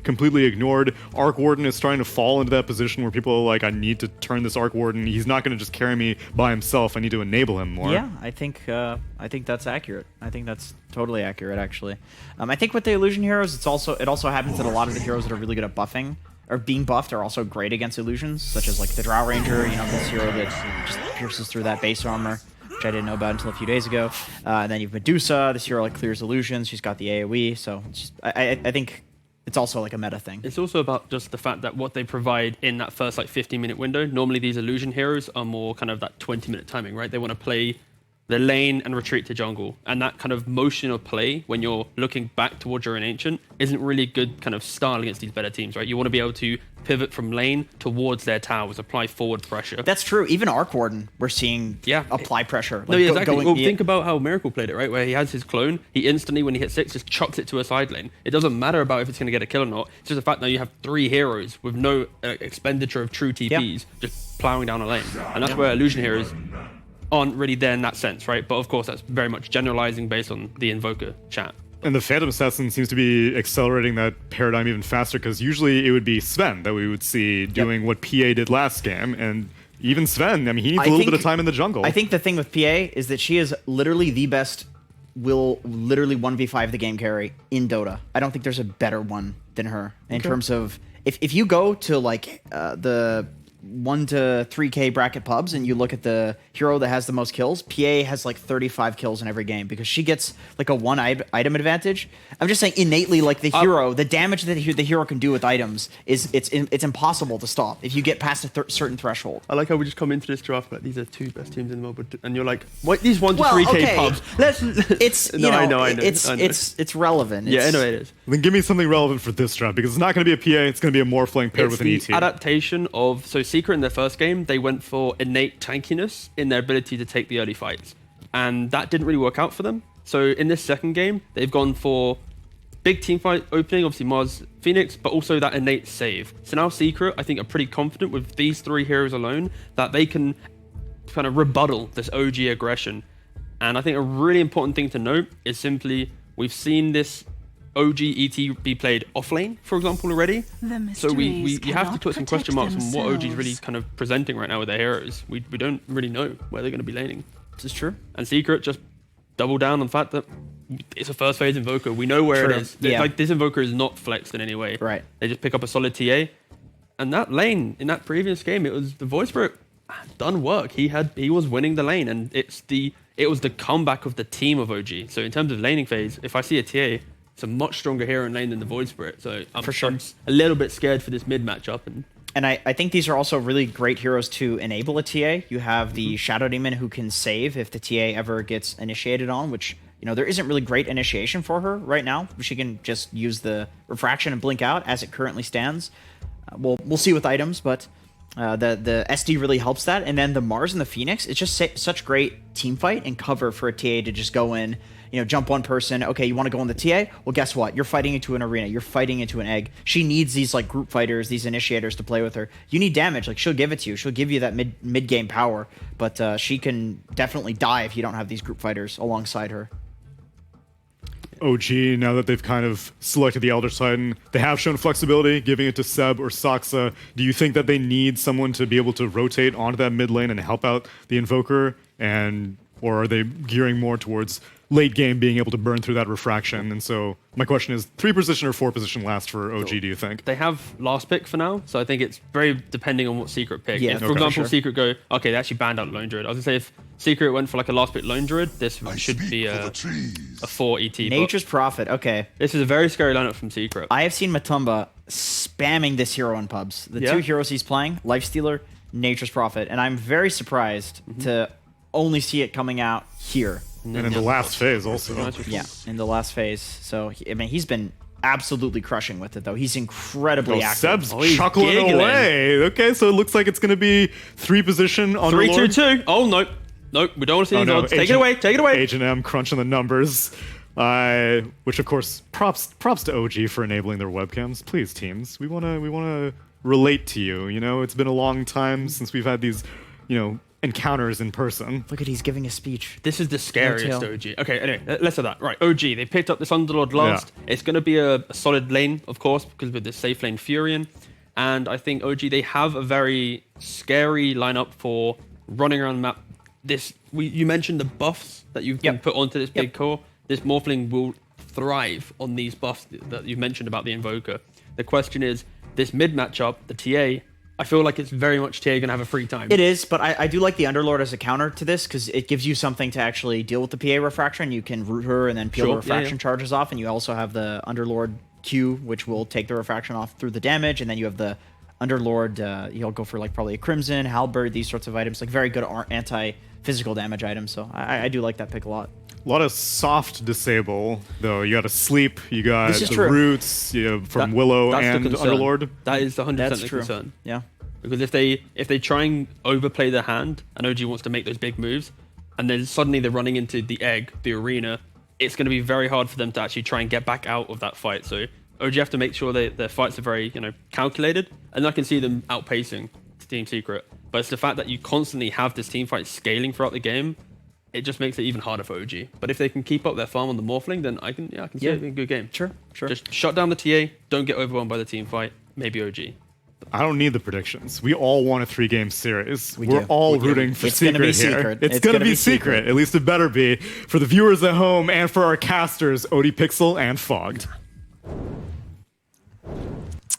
completely ignored. Arc Warden is starting to fall into that position where people are like, I need to turn this Arc Warden. He's not going to just carry me by himself. I need to enable him more. Yeah, I think that's accurate. I think that's totally accurate, actually. I think with the illusion heroes, it also happens that a lot of the heroes that are really good at buffing or being buffed are also great against illusions, such as like the Drow Ranger, this hero that just pierces through that base armor, which I didn't know about until a few days ago. And then you have Medusa, this hero like clears illusions. She's got the AoE, so it's just, I think it's also like a meta thing. It's also about just the fact that what they provide in that first like 15-minute window. Normally these illusion heroes are more kind of that 20-minute timing, right? They want to play the lane and retreat to jungle. And that kind of motion of play when you're looking back towards your own ancient isn't really good kind of style against these better teams, right? You want to be able to pivot from lane towards their towers, apply forward pressure. That's true. Even Arc Warden, we're seeing apply pressure. Like, no, yeah, exactly. Well, think about how Miracle played it, right? Where he has his clone, he instantly, when he hits 6, just chucks it to a side lane. It doesn't matter about if it's going to get a kill or not. It's just the fact that you have 3 heroes with no expenditure of true TPs just plowing down a lane. And that's where illusion heroes aren't really there in that sense, right? But of course, that's very much generalizing based on the Invoker chat. And the Phantom Assassin seems to be accelerating that paradigm even faster, because usually it would be Sven that we would see doing what PA did last game. And even Sven, I mean, he needs a little bit of time in the jungle. I think the thing with PA is that she is literally the best, will literally 1v5 the game carry in Dota. I don't think there's a better one than her in terms of, if you go to like the 1 to 3K bracket pubs and you look at the hero that has the most kills, PA has like 35 kills in every game because she gets like a 1 item advantage. I'm just saying innately, like the hero, the damage that the hero can do with items is it's impossible to stop if you get past a certain threshold. I like how we just come into this draft like these are 2 best teams in the world, and you're like, what? These 1 to 3K pubs. It's no, I know. It's relevant. Yeah, I know it is. Then give me something relevant for this draft, because it's not going to be a PA. It's going to be a Morphling paired with an ET. Adaptation of Secret in their first game, they went for innate tankiness in their ability to take the early fights, and that didn't really work out for them. So in this second game, they've gone for big team fight opening, obviously Mars, Phoenix, but also that innate save. So now Secret, I think, are pretty confident with these 3 heroes alone that they can kind of rebuttal this OG aggression. And I think a really important thing to note is simply we've seen this OG ET be played off lane, for example, already. So you have to put some question marks on what OG is really kind of presenting right now with their heroes. We don't really know where they're going to be laning. This is true. And Secret just double down on the fact that it's a first phase Invoker. We know where it is. Yeah. Like, this Invoker is not flexed in any way. Right. They just pick up a solid TA. And that lane in that previous game, it was the Void Spirit done work. He was winning the lane, and it was the comeback of the team of OG. So in terms of laning phase, if I see a TA, it's a much stronger hero in lane than the Void Spirit. So I'm a little bit scared for this mid matchup. And I think these are also really great heroes to enable a TA. You have the Shadow Demon who can save if the TA ever gets initiated on, which, there isn't really great initiation for her right now. She can just use the refraction and blink out as it currently stands. We'll see with items, but the SD really helps that. And then the Mars and the Phoenix, it's just such great team fight and cover for a TA to just go in, jump one person. Okay, you want to go on the TA? Well, guess what? You're fighting into an arena. You're fighting into an egg. She needs these like group fighters, these initiators to play with her. You need damage. Like, she'll give it to you. She'll give you that mid game power, but she can definitely die if you don't have these group fighters alongside her. OG, now that they've kind of selected the Elder Titan, they have shown flexibility, giving it to Seb or Saksa. Do you think that they need someone to be able to rotate onto that mid lane and help out the Invoker? Or are they gearing more towards late game being able to burn through that refraction? And so my question is, 3 position or 4 position last for OG, do you think? They have last pick for now, so I think it's very depending on what Secret pick. Yeah, if, for example, Secret go, okay, they actually banned out Lone Druid. I was going to say, if Secret went for like a last pick Lone Druid, this should be a 4 ET. Nature's Prophet, okay. This is a very scary lineup from Secret. I have seen Matumba spamming this hero in pubs. The 2 heroes he's playing, Lifestealer, Nature's Prophet, and I'm very surprised to only see it coming out here. And in the last phase also. Yeah, in the last phase. So, he's been absolutely crushing with it, though. He's incredibly active. Seb's chuckling away. Okay, so it looks like it's going to be 3 position on 3-2-2. Oh, no. Nope, we don't want to see these odds. Take it away, take it away. H&M crunching the numbers. Which, of course, props to OG for enabling their webcams. Please, teams, we want to relate to you. It's been a long time since we've had these, encounters in person. Look at he's giving a speech. This is the scariest tail. OG. Okay, anyway, let's say that. Right, OG, they picked up this Underlord last. Yeah. It's going to be a solid lane, of course, because with the safe lane Furion. And I think OG, they have a very scary lineup for running around the map. You mentioned the buffs that you can put onto this big core. This Morphling will thrive on these buffs that you mentioned about the Invoker. The question is, this mid matchup, the TA, I feel like it's very much TA going to have a free time. It is, but I do like the Underlord as a counter to this because it gives you something to actually deal with the PA refraction. You can root her and then peel the refraction charges off, and you also have the Underlord Q, which will take the refraction off through the damage, and then you have the Underlord, you'll go for like probably a Crimson, Halberd, these sorts of items, like very good anti-physical damage items, so I do like that pick a lot. A lot of soft disable, though. You got to sleep. You got the true. roots from Willow and Underlord. That is 100% That's the true. concern. Yeah. Because if they try and overplay their hand, and OG wants to make those big moves, and then suddenly they're running into the egg, the arena, it's going to be very hard for them to actually try and get back out of that fight. So OG have to make sure their fights are very calculated, and I can see them outpacing Team Secret. But it's the fact that you constantly have this team fight scaling throughout the game. It just makes it even harder for OG. But if they can keep up their farm on the Morphling, then I can see it being a good game. Sure. Just shut down the TA, don't get overwhelmed by the team fight, maybe OG. I don't need the predictions. We all want a 3-game series. We We're do. all rooting for It's gonna be Secret here. secret. It's going to be secret. At least it better be. For the viewers at home and for our casters, OD Pixel and Fogged.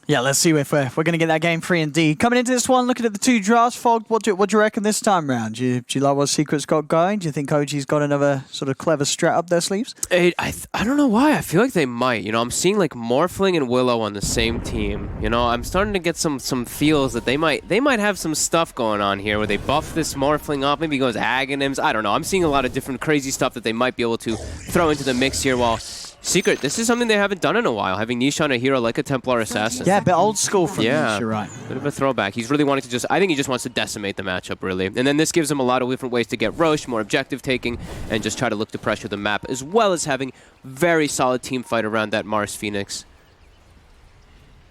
Yeah, let's see if we're going to get that game 3 indeed. Coming into this one, looking at the two drafts, Fog, what do you reckon this time round? Do you like what Secret's got going? Do you think OG's got another sort of clever strat up their sleeves? I don't know why. I feel like they might. I'm seeing like Morphling and Willow on the same team. I'm starting to get some feels that they might have some stuff going on here where they buff this Morphling up, maybe goes Aghanims. I don't know. I'm seeing a lot of different crazy stuff that they might be able to throw into the mix here while Secret, this is something they haven't done in a while, having Niche on a hero like a Templar Assassin. Yeah, a bit old school from Niche, you're right. Bit of a throwback. He's really wanting to I think he just wants to decimate the matchup, really. And then this gives him a lot of different ways to get Roche, more objective taking, and just try to look to pressure the map, as well as having very solid team fight around that Mars Phoenix.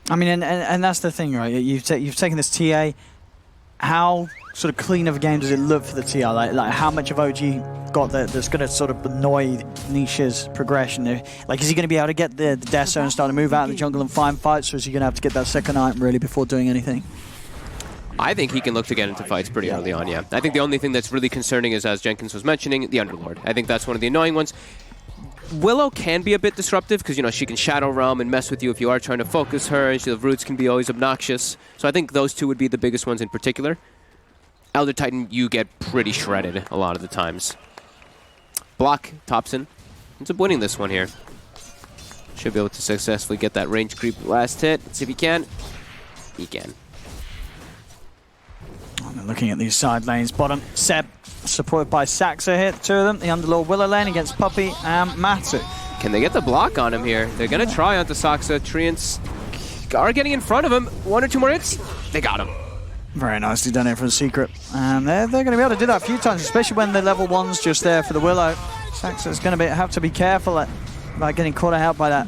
I mean, and that's the thing, right? You've taken this TA. How sort of clean of a game does it look for the TA? Like how much of OG got that's going to sort of annoy Niche's progression? Like, is he going to be able to get the Death Zone and start to move out of the jungle and find fights, or is he going to have to get that second item really before doing anything? I think he can look to get into fights pretty early on, yeah. I think the only thing that's really concerning is, as Jenkins was mentioning, the Underlord. I think that's one of the annoying ones. Willow can be a bit disruptive because, she can Shadow Realm and mess with you if you are trying to focus her. The roots can be always obnoxious. So I think those two would be the biggest ones in particular. Elder Titan, you get pretty shredded a lot of the times. Block, Thompson. Ends up winning this one here. Should be able to successfully get that range creep last hit. Let's see if he can. He can. Looking at these side lanes, bottom, Seb, supported by Saxa here, two of them. The Underlord Willow lane against Puppey and Map2. Can they get the block on him here? They're going to try onto Saxa. Treants are getting in front of him. 1 or 2 more hits. They got him. Very nicely done here for the Secret. And they're going to be able to do that a few times, especially when the level 1's just there for the Willow. Saxa's going to have to be careful about getting caught out by that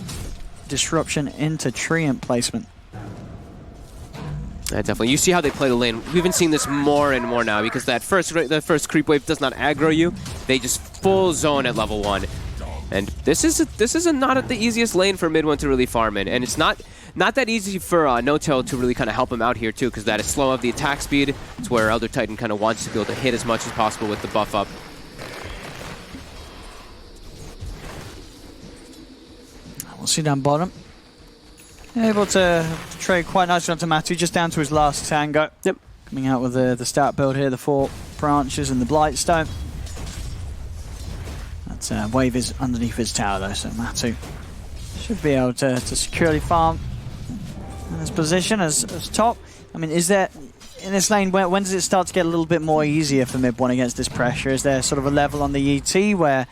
disruption into Treant placement. Yeah, definitely. You see how they play the lane. We've been seeing this more and more now because that first creep wave does not aggro you. They just full zone at level 1. And this is not the easiest lane for mid 1 to really farm in. And it's not that easy for No-Tail to really kind of help him out here too, because that is slow of the attack speed. It's where Elder Titan kind of wants to be able to hit as much as possible with the buff up. We'll see down bottom. Able to trade quite nicely onto Matu, just down to his last tango. Yep. Coming out with the stout build here, the 4 branches and the Blightstone. That wave is underneath his tower though, so Matu should be able to securely farm in his position as top. I mean, is there, in this lane, when does it start to get a little bit more easier for mid 1 against this pressure? Is there sort of a level on the ET where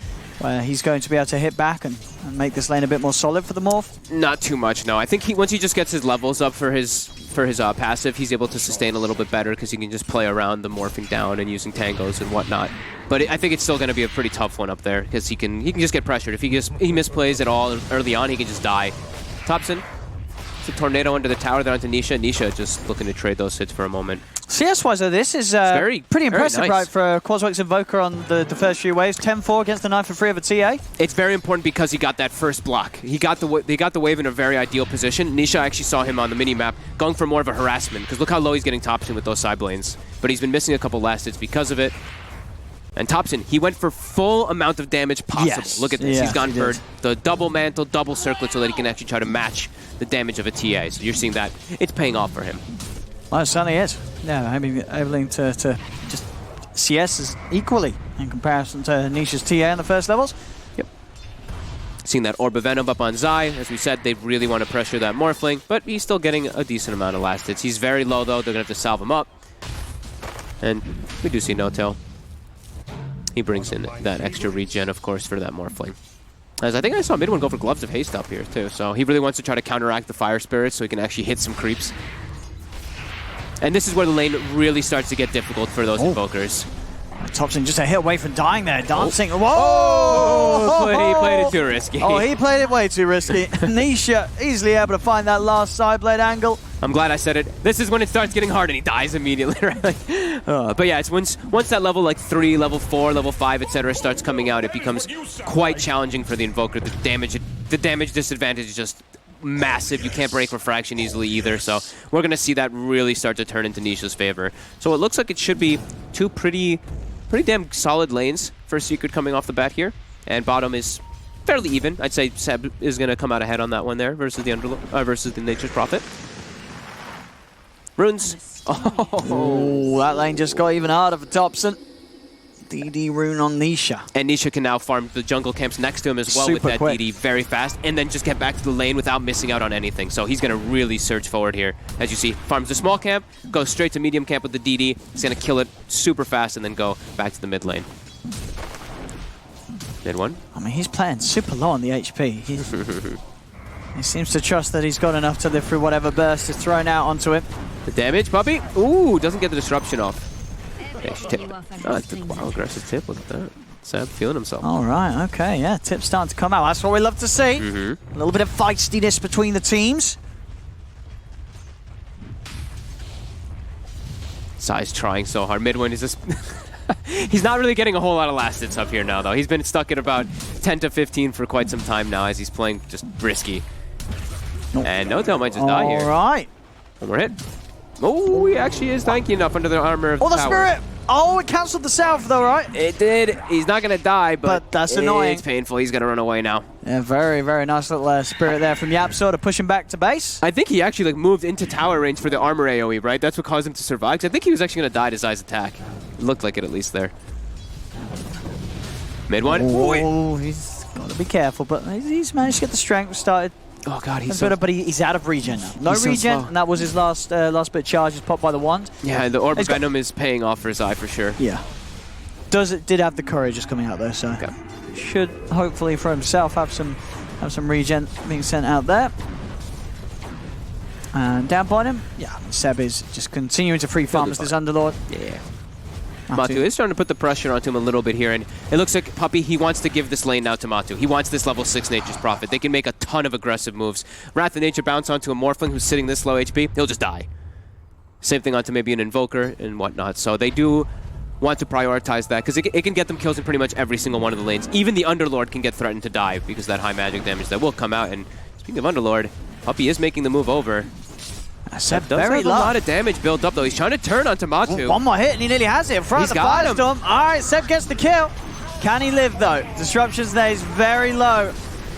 he's going to be able to hit back and make this lane a bit more solid for the Morph? Not too much, no. I think once he just gets his levels up for his passive, he's able to sustain a little bit better because he can just play around the morphing down and using tangos and whatnot. But I think it's still going to be a pretty tough one up there because he can just get pressured. If he misplays at all early on, he can just die. Thompson It's a tornado under the tower there onto Nisha. Nisha just looking to trade those hits for a moment. CS-wise, though, this is pretty impressive, nice. right, for Quaswex Invoker on the first few waves. 10-4 against the 9-for-3 of a TA. It's very important because he got that first block. He got the wave in a very ideal position. Nisha actually saw him on the mini-map going for more of a harassment, because look how low he's getting Thompson with those side lanes. But he's been missing a couple last hits because of it. And Thompson, he went for full amount of damage possible. Yes. Look at this. Yeah, he's gone he for did. the double mantle, double circlet, so that he can actually try to match the damage of a TA. So you're seeing that it's paying off for him. Well, it certainly is. Yeah, I mean, able to just CS is equally in comparison to Nisha's TA in the first levels. Yep. Seeing that Orb of Venom up on Zai. As we said, they really want to pressure that Morphling, but he's still getting a decent amount of last hits. He's very low, though. They're going to have to salve him up. And we do see No-Tail. He brings in that extra regen, of course, for that Morphling. As I think I saw Midwin go for Gloves of Haste up here, too. So he really wants to try to counteract the Fire Spirits so he can actually hit some creeps. And this is where the lane really starts to get difficult for those Invokers. Thompson just a hit away from dying there. Dancing. Whoa! Oh, he played it too risky. Oh, he played it way too risky. Nisha easily able to find that last side blade angle. I'm glad I said it. This is when it starts getting hard and he dies immediately, right? But yeah, it's once that level like 3, level 4, level 5, etc. starts coming out, it becomes quite challenging for the Invoker. The damage disadvantage is just massive. You can't break refraction easily either, so we're going to see that really start to turn into Nisha's favor. So it looks like it should be two pretty damn solid lanes for Secret coming off the bat here, and bottom is fairly even. I'd say Seb is going to come out ahead on that one there versus the Nature's Prophet. Runes. Oh, that lane just got even harder for Thompson. DD rune on Nisha. And Nisha can now farm the jungle camps next to him as well with that quick. DD very fast, and then just get back to the lane without missing out on anything. So he's going to really surge forward here. As you see, farms the small camp, goes straight to medium camp with the DD. He's going to kill it super fast and then go back to the mid lane. Mid one. I mean, he's playing super low on the HP. He seems to trust that he's got enough to live through whatever burst is thrown out onto him. The damage, puppy. Ooh, doesn't get the disruption off. Tip. Oh, that's a wild aggressive tip. Look at that. Seb feeling himself. All right, okay, yeah. Tip's starting to come out. That's what we love to see. A little bit of feistiness between the teams. Sai's trying so hard. Midwin is just... He's not really getting a whole lot of last hits up here now, though. He's been stuck at about 10 to 15 for quite some time now as he's playing just risky. And No-Tail might just die here. All right. One more hit. Oh, he actually is tanky enough under the armor of the Oh, the tower. spirit! Oh, it cancelled the south, though, right? It did. He's not going to die, but that's annoying. It's painful. He's going to run away now. Yeah, very, very nice little spirit there from Yap, sort of pushing back to base. I think he actually moved into tower range for the armor AoE, right? That's what caused him to survive. 'Cause I think he was actually going to die to Zai's attack. It looked like it at least there. Mid one. Oh, he's got to be careful, but he's managed to get the strength started. Oh god, But he's out of regen now. No He's so regen, slow. and that was his last bit of charges popped by the wand. Yeah, the Orb of He's got- Venom is paying off for Zai for sure. Yeah. Did have the courage just coming out there, so Okay. should hopefully for himself have some regen being sent out there. And down by him, yeah, Seb is just continuing to free farm as this Underlord. Yeah. Matu is starting to put the pressure onto him a little bit here, and it looks like Puppy, he wants to give this lane now to Matu. He wants this level 6 Nature's Prophet. They can make a ton of aggressive moves. Wrath of Nature bounce onto a Morphling who's sitting this low HP, he'll just die. Same thing onto maybe an Invoker and whatnot. So they do want to prioritize that, because it can get them kills in pretty much every single one of the lanes. Even the Underlord can get threatened to die because of that high magic damage that will come out. And speaking of Underlord, Puppy is making the move over. Seb Does very have a low. lot of damage built up, though. He's trying to turn onto Matu. One more hit and he nearly has it in front He's of the got him. Firestorm. All right, Seb gets the kill. Can he live, though? Disruptions there is very low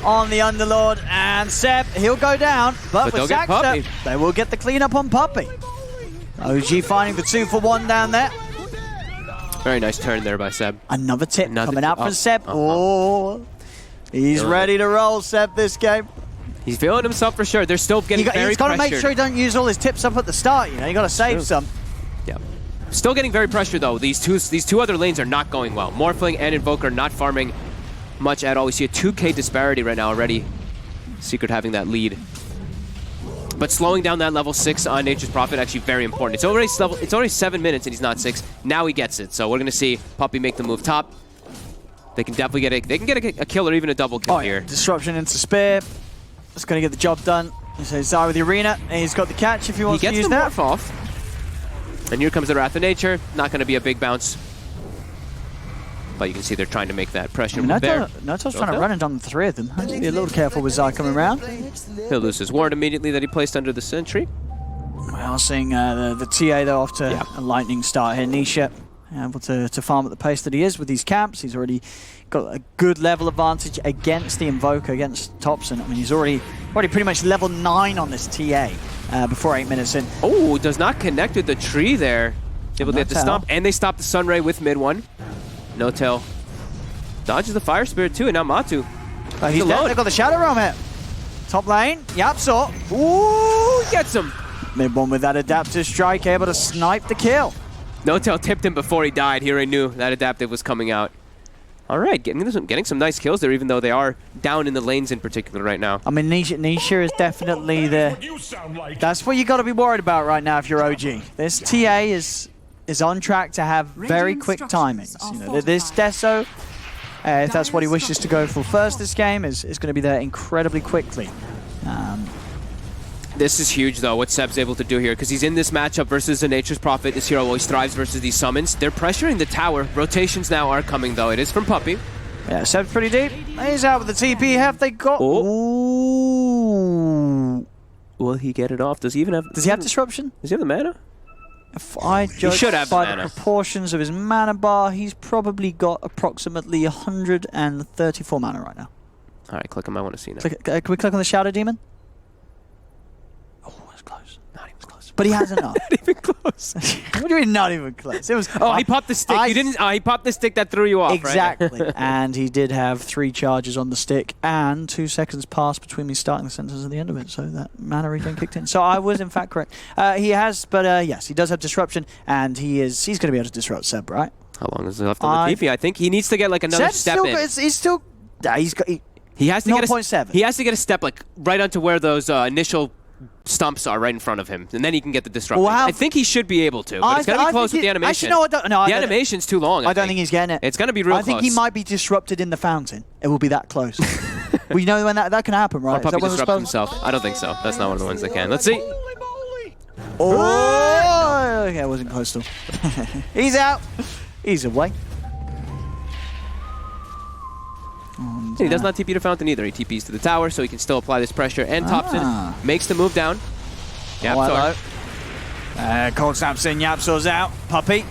on the Underlord. And Seb, he'll go down. But they'll with get Puppy. Saxter, they will get the cleanup on Puppy. OG finding the 2-for-1 down there. Very nice turn there by Seb. Another tip Another coming tip. out from Seb. Oh, he's Feeling ready to roll, Seb, this game. He's feeling himself for sure. They're still getting very He's got to pressured. make sure he don't use all his tips up at the start, you know. You got to save some. Yeah. Still getting very pressured, though. These two other lanes are not going well. Morphling and Invoker not farming much at all. We see a 2k disparity right now already. Secret having that lead. But slowing down that level 6 on Nature's Prophet actually very important. It's already 7 minutes and he's not 6. Now he gets it. So we're going to see Puppy make the move top. They can definitely get a kill or even a double kill Oh, yeah. here. Disruption into Spear. It's going to get the job done. So Zai with the arena. He's got the catch if he wants to use that. He gets the morph off. And here comes the Wrath of Nature. Not going to be a big bounce. But you can see they're trying to make that pressure move there. Noto's trying to run it on the three of them. Has to be a little careful with Zai coming around. He'll lose his ward immediately that he placed under the sentry. We are seeing the TA though off to a lightning start here. Nisha able to farm at the pace that he is with these camps. He's already got a good level advantage against the Invoker, against Thompson. I mean, he's already pretty much level 9 on this TA before 8 minutes in. Oh, does not connect with the tree there. Able to get the stomp, and they stop the Sunray with mid one. No-Tail dodges the Fire Spirit too, and now Map2. He's dead. They've got the Shadow Realm here. Top lane, Yapsaw. Ooh, Gets him. Mid one with that adaptive strike, able to snipe the kill. No-Tail tipped him before he died. He already knew that adaptive was coming out. All right, getting some nice kills there, even though they are down in the lanes in particular right now. I mean, Nisha is definitely that's what you got to be worried about right now if you're OG. This TA is on track to have very quick timings. You know, this Deso, if that's what he wishes to go for first this game, is going to be there incredibly quickly. This is huge, though, what Seb's able to do here, because he's in this matchup versus the Nature's Prophet. This hero always thrives versus these summons. They're pressuring the tower. Rotations now are coming, though. It is from Puppey. Yeah, Seb's pretty deep. He's out with the TP. Have they got... Ooh. Will he get it off? Does he even have... Does he have Disruption? Does he have the mana? If I judge by the proportions of his mana bar, he's probably got approximately 134 mana right now. All right, click him. I want to see now. Can we click on the Shadow Demon? Oh, that's close. Not even close. But he has enough. Not even close. What do you mean not even close? It was. Oh, he popped the stick. You didn't. He popped the stick that threw you off. Exactly. Right? And he did have 3 charges on the stick, and 2 seconds passed between me starting the sentence and the end of it. So that mana regen kicked in. So I was in fact correct. He has, but yes, he does have disruption, and he's going to be able to disrupt Seb, right? How long is left on the TP? I think he needs to get like another step in. He's still. He's got. He has to 0.7. He has to get a step like right onto where those initial stumps are right in front of him, and then he can get the disruption. Well, I think he should be able to, but it's going to be close with the animation. Actually, no, the animation's too long. I don't think he's getting it. It's going to be real close. I think he might be disrupted in the fountain. It will be that close. Well, you know when that can happen, right? Or Puppey disrupts himself. I don't think so. That's not one of the ones that can. Let's see. Oh, okay, I wasn't close to him. He's out. He's away. And, he does not TP to Fountain either. He TPs to the tower, so he can still apply this pressure. And Thompson makes the move down. Cold snaps in, Yapsaw's out. Puppey.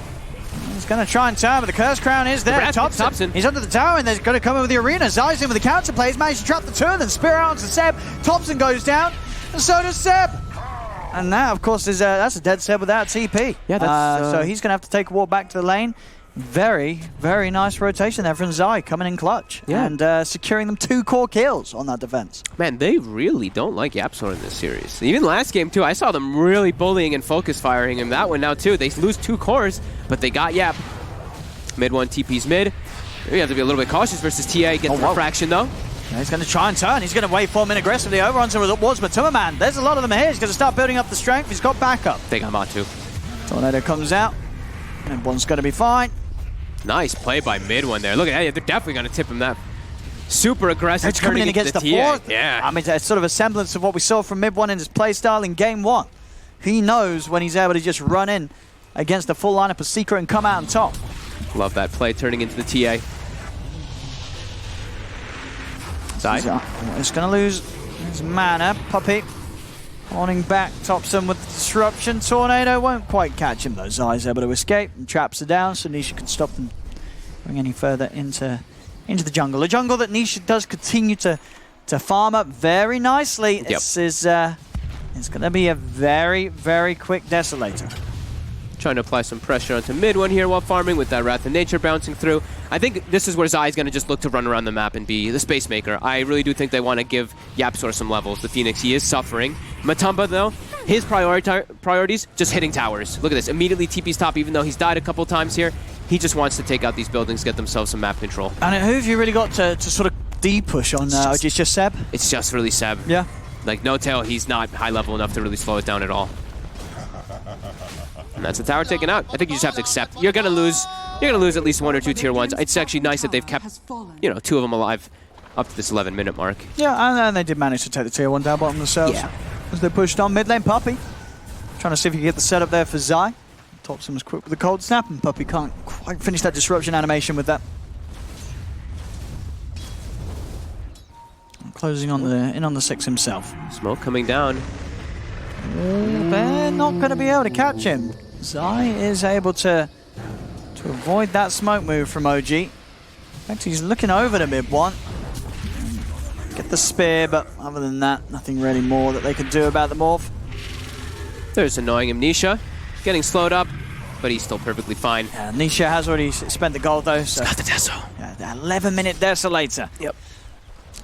He's going to try and turn, but the Curse Crown is there. Thompson. He's under the tower, and they're going to come in with the arena. Zai's in with the counterplay. He's managed to trap the turn and spear out onto Seb. Thompson goes down, and so does Seb. And that, of course, is that's a dead Seb without TP. Yeah, that's, so he's going to have to take a walk back to the lane. Very, very nice rotation there from Zai, coming in clutch and securing them 2 core kills on that defense. Man, they really don't like Yapsor in this series. Even last game, too, I saw them really bullying and focus firing him. That one now, too. They lose 2 cores, but they got Yap. Mid one, TP's mid. You have to be a little bit cautious versus TA. Gets the refraction, though. Yeah, he's going to try and turn. He's going to waveform in aggressively over onto the walls, but Timmerman, there's a lot of them here. He's going to start building up the strength. He's got backup. They got Map2. Tornado comes out. And one's going to be fine. Nice play by mid one there. Look at that. They're definitely going to tip him that. Super aggressive. It's coming in against the fourth. Yeah. I mean, it's sort of a semblance of what we saw from mid one in his playstyle in game 1. He knows when he's able to just run in against the full lineup of Secret and come out on top. Love that play turning into the TA. Zai. He's going to lose his mana. Puppey. Warning back, Thompson with the disruption. Tornado won't quite catch him though. Zai's able to escape and traps her down, so Nisha can stop them going any further into the jungle. A jungle that Nisha does continue to farm up very nicely. Yep. It's going to be a very, very quick Desolator. Trying to apply some pressure onto mid one here while farming with that Wrath of Nature bouncing through. I think this is where Zai's going to just look to run around the map and be the space maker. I really do think they want to give Yapsor some levels. The Phoenix, he is suffering. Matumba, though, his priorities, just hitting towers. Look at this. Immediately TP's top, even though he's died a couple times here. He just wants to take out these buildings, get themselves some map control. And who have you really got to sort of D-push on? It's just Seb? It's just really Seb. Yeah. Like, No-Tail, he's not high level enough to really slow it down at all. And that's the tower taken out. I think you just have to accept. You're gonna lose at least 1 or 2 tier 1s. It's actually nice that they've kept, 2 of them alive up to this 11-minute mark. Yeah, and they did manage to take the tier 1 down bottom themselves. Yeah. as they pushed on. Mid lane, Puppey trying to see if he can get the setup there for Zai. Thompson was quick with the cold snap, and Puppey can't quite finish that disruption animation with that. Closing on the 6 himself. Smoke coming down. They're not going to be able to catch him. Zai is able to avoid that smoke move from OG. In fact, he's looking over the mid one. Get the spear, but other than that, nothing really more that they could do about the morph. There's annoying Amnesia. Getting slowed up, but he's still perfectly fine. Yeah, Nisha has already spent the gold though. So Got the Deso. yeah, the 11-minute Desolator. Yep.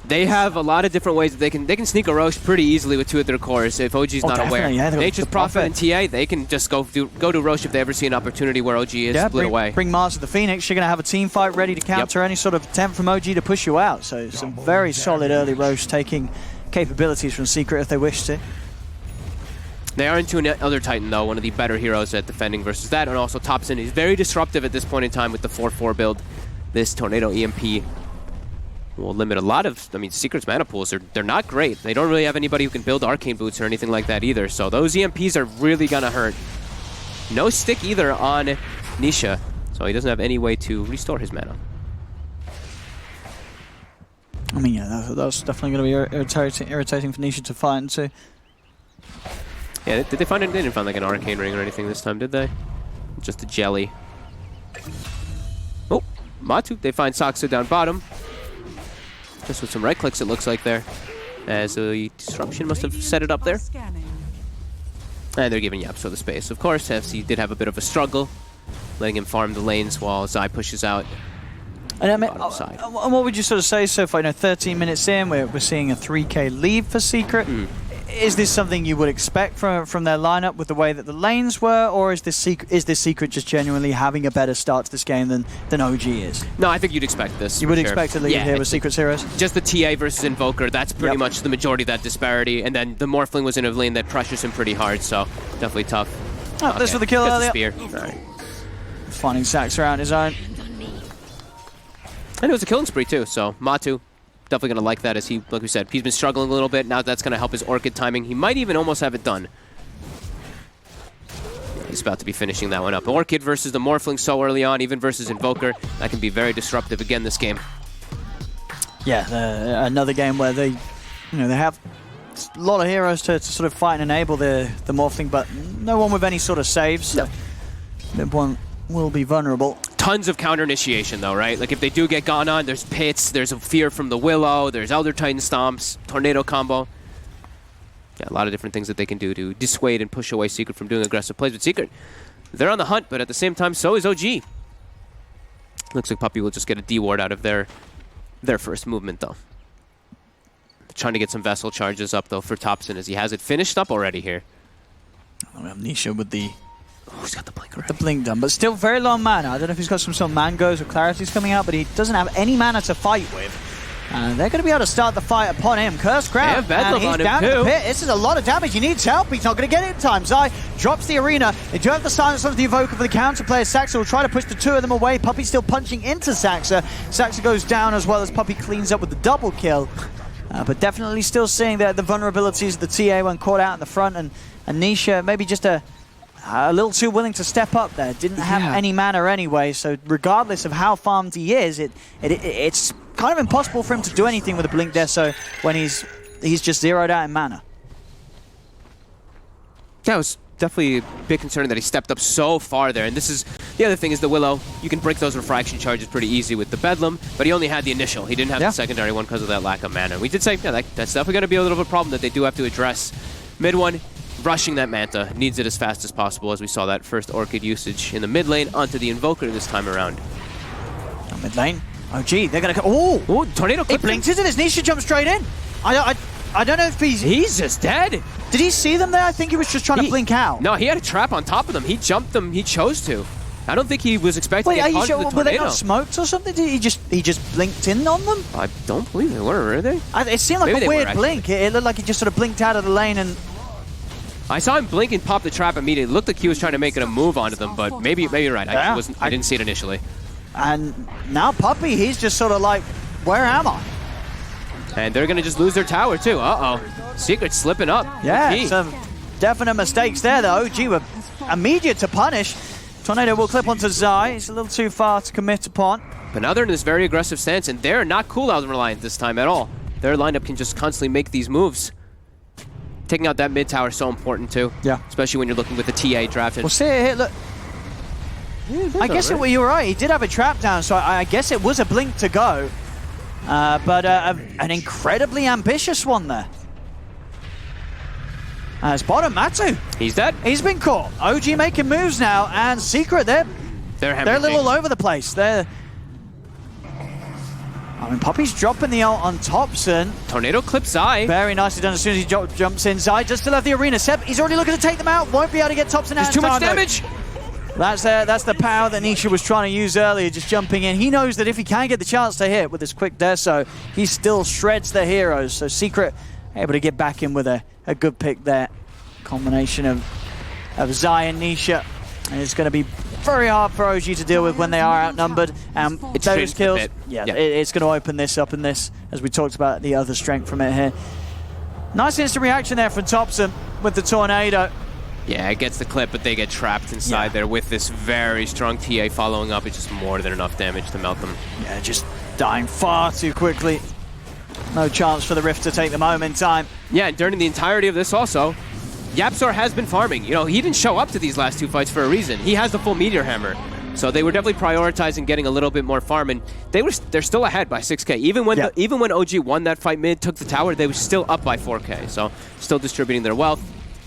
They have a lot of different ways that they can sneak a Roche pretty easily with 2 of their cores if OG's not aware. Yeah, Nature's Prophet and TA, they can just go to Roche if they ever see an opportunity where OG is split away. Bring Mars to the Phoenix. You're going to have a team fight ready to counter any sort of attempt from OG to push you out. So some very solid early Roche taking capabilities from Secret if they wish to. They are into another Titan, though, one of the better heroes at defending versus that, and also Thompson is very disruptive at this point in time with the 4-4 build. This Tornado EMP will limit a lot of... I mean, Secret's mana pools, they're not great. They don't really have anybody who can build Arcane Boots or anything like that either, so those EMPs are really going to hurt. No stick either on Nisha, so he doesn't have any way to restore his mana. I mean, yeah, that's definitely going to be irritating for Nisha to fight into. Yeah, did they find it? They didn't find like an arcane ring or anything this time, did they? Just a jelly. Oh, Map2, they find Saksa down bottom. Just with some right clicks, it looks like there. As a disruption must have set it up there. And they're giving Yapso the space. Of course, FC did have a bit of a struggle, letting him farm the lanes while Zai pushes out. And I mean, what would you sort of say so far? 13 minutes in, we're seeing a 3k lead for Secret. Is this something you would expect from their lineup with the way that the lanes were, or is this Secret just genuinely having a better start to this game than OG is? No, I think you'd expect this. You would expect a lead here with Secret's heroes? Just the TA versus Invoker, that's pretty much the majority of that disparity, and then the Morphling was in a lane that pressures him pretty hard, so definitely tough. Oh, this for the kill earlier. Spear. All right. Finding Sax around his own. And it was a killing spree too, so Map2 definitely going to like that, as he, like we said, he's been struggling a little bit. Now that's going to help his Orchid timing. He might even almost have it done. He's about to be finishing that one up. Orchid versus the Morphling so early on, even versus Invoker. That can be very disruptive again this game. Yeah, another game where they have a lot of heroes to sort of fight and enable the Morphling, but no one with any sort of saves. So mid one will be vulnerable. Tons of counter initiation though, right? Like if they do get gone on, there's pits, there's a fear from the Willow, there's Elder Titan stomps, Tornado combo. Yeah, a lot of different things that they can do to dissuade and push away Secret from doing aggressive plays. But Secret, they're on the hunt, but at the same time, so is OG. Looks like Puppey will just get a D-ward out of their first movement though. Trying to get some Vessel charges up though for Thompson, as he has it finished up already here. We have Nisha with the... Oh, he's got the blink already. The blink done, but still very low mana. I don't know if he's got some sort of mangoes or clarities coming out, but he doesn't have any mana to fight with. And they're going to be able to start the fight upon him. Cursed Crown, and he's down in the pit. This is a lot of damage. He needs help. He's not going to get it in time. Zai drops the arena. They do have the silence of the Evoker for the counter player. Saxa will try to push the 2 of them away. Puppey still punching into Saxa. Saxa goes down as well as Puppey cleans up with the double kill. But definitely still seeing the vulnerabilities of the TA when caught out in the front. And Nisha maybe just a little too willing to step up there. Didn't have any mana anyway, so regardless of how farmed he is, it's kind of impossible for him to do anything with a Blink Deso when he's just zeroed out in mana. That was definitely a bit concerning that he stepped up so far there. And this is the other thing is the Willow. You can break those refraction charges pretty easy with the Bedlam, but he only had the initial. He didn't have the secondary one because of that lack of mana. We did say, that's definitely going to be a little bit of a problem that they do have to address. Mid one, rushing that Manta, needs it as fast as possible, as we saw that first Orchid usage in the mid lane onto the Invoker this time around. Mid lane. Oh, gee, they're going to... Oh, Tornado clip. He blinks, isn't it? Nisha jumps straight in. I don't know if he's just dead. Did he see them there? I think he was just trying to blink out. No, he had a trap on top of them. He jumped them. He chose to. I don't think he was expecting to get caught in the tornado. Were they not smoked or something? Did he just blinked in on them? I don't believe they were they? It seemed like a weird blink. It looked like he just sort of blinked out of the lane and... I saw him blink and pop the trap immediately. It looked like he was trying to make it a move onto them, but maybe you're right. I didn't see it initially. And now Puppey, he's just sort of like, where am I? And they're going to just lose their tower too. Uh-oh. Secret slipping up. Yeah, OG. some definite mistakes there. The OG were immediate to punish. Tornado will clip onto Zai. He's a little too far to commit upon. But now they're in this very aggressive stance, and they're not cooldown reliant this time at all. Their lineup can just constantly make these moves. Taking out that mid tower is so important too. Yeah. Especially when you're looking with the TA drafted. We'll see it here. Look. I guess you were right. He did have a trap down, so I guess it was a blink to go. But an incredibly ambitious one there. As bottom, Map2. He's dead. He's been caught. OG making moves now, and Secret, they're a little all over the place. I mean, Poppy's dropping the ult on Thompson. Tornado clips Zai. Very nicely done as soon as he jumps in. Zai does still have the arena. Seb, he's already looking to take them out. Won't be able to get Thompson out. There's too much damage. That's the power that Nisha was trying to use earlier, just jumping in. He knows that if he can get the chance to hit with his quick deso, he still shreds the heroes. So Secret able to get back in with a good pick there. Combination of Zai and Nisha. And it's going to be very hard for OG to deal with when they are outnumbered. And those kills, it's going to open this up in this, as we talked about the other strength from it here. Nice instant reaction there from Thompson with the Tornado. Yeah, it gets the clip, but they get trapped inside there with this very strong TA following up. It's just more than enough damage to melt them. Yeah, just dying far too quickly. No chance for the Rift to take them home in time. Yeah, and during the entirety of this also, YapzOr has been farming. You know, he didn't show up to these last two fights for a reason. He has the full Meteor Hammer. So they were definitely prioritizing getting a little bit more farm, and they're still ahead by 6K. Even when OG won that fight mid, took the tower, they were still up by 4K. So still distributing their wealth.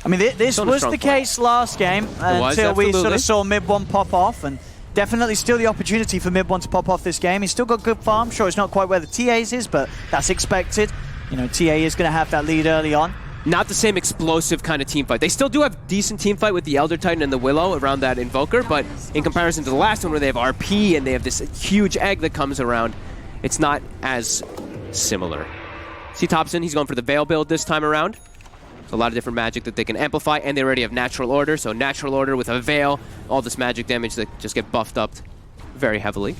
I mean, this was the case last game until we sort of saw mid-1 pop off, and definitely still the opportunity for mid-1 to pop off this game. He's still got good farm. Sure, it's not quite where the TA's is, but that's expected. You know, TA is going to have that lead early on. Not the same explosive kind of team fight. They still do have decent team fight with the Elder Titan and the Willow around that Invoker, but in comparison to the last one where they have RP and they have this huge egg that comes around, it's not as similar. See Thompson, he's going for the Veil build this time around. There's a lot of different magic that they can amplify, and they already have Natural Order, so Natural Order with a Veil, all this magic damage that just get buffed up very heavily.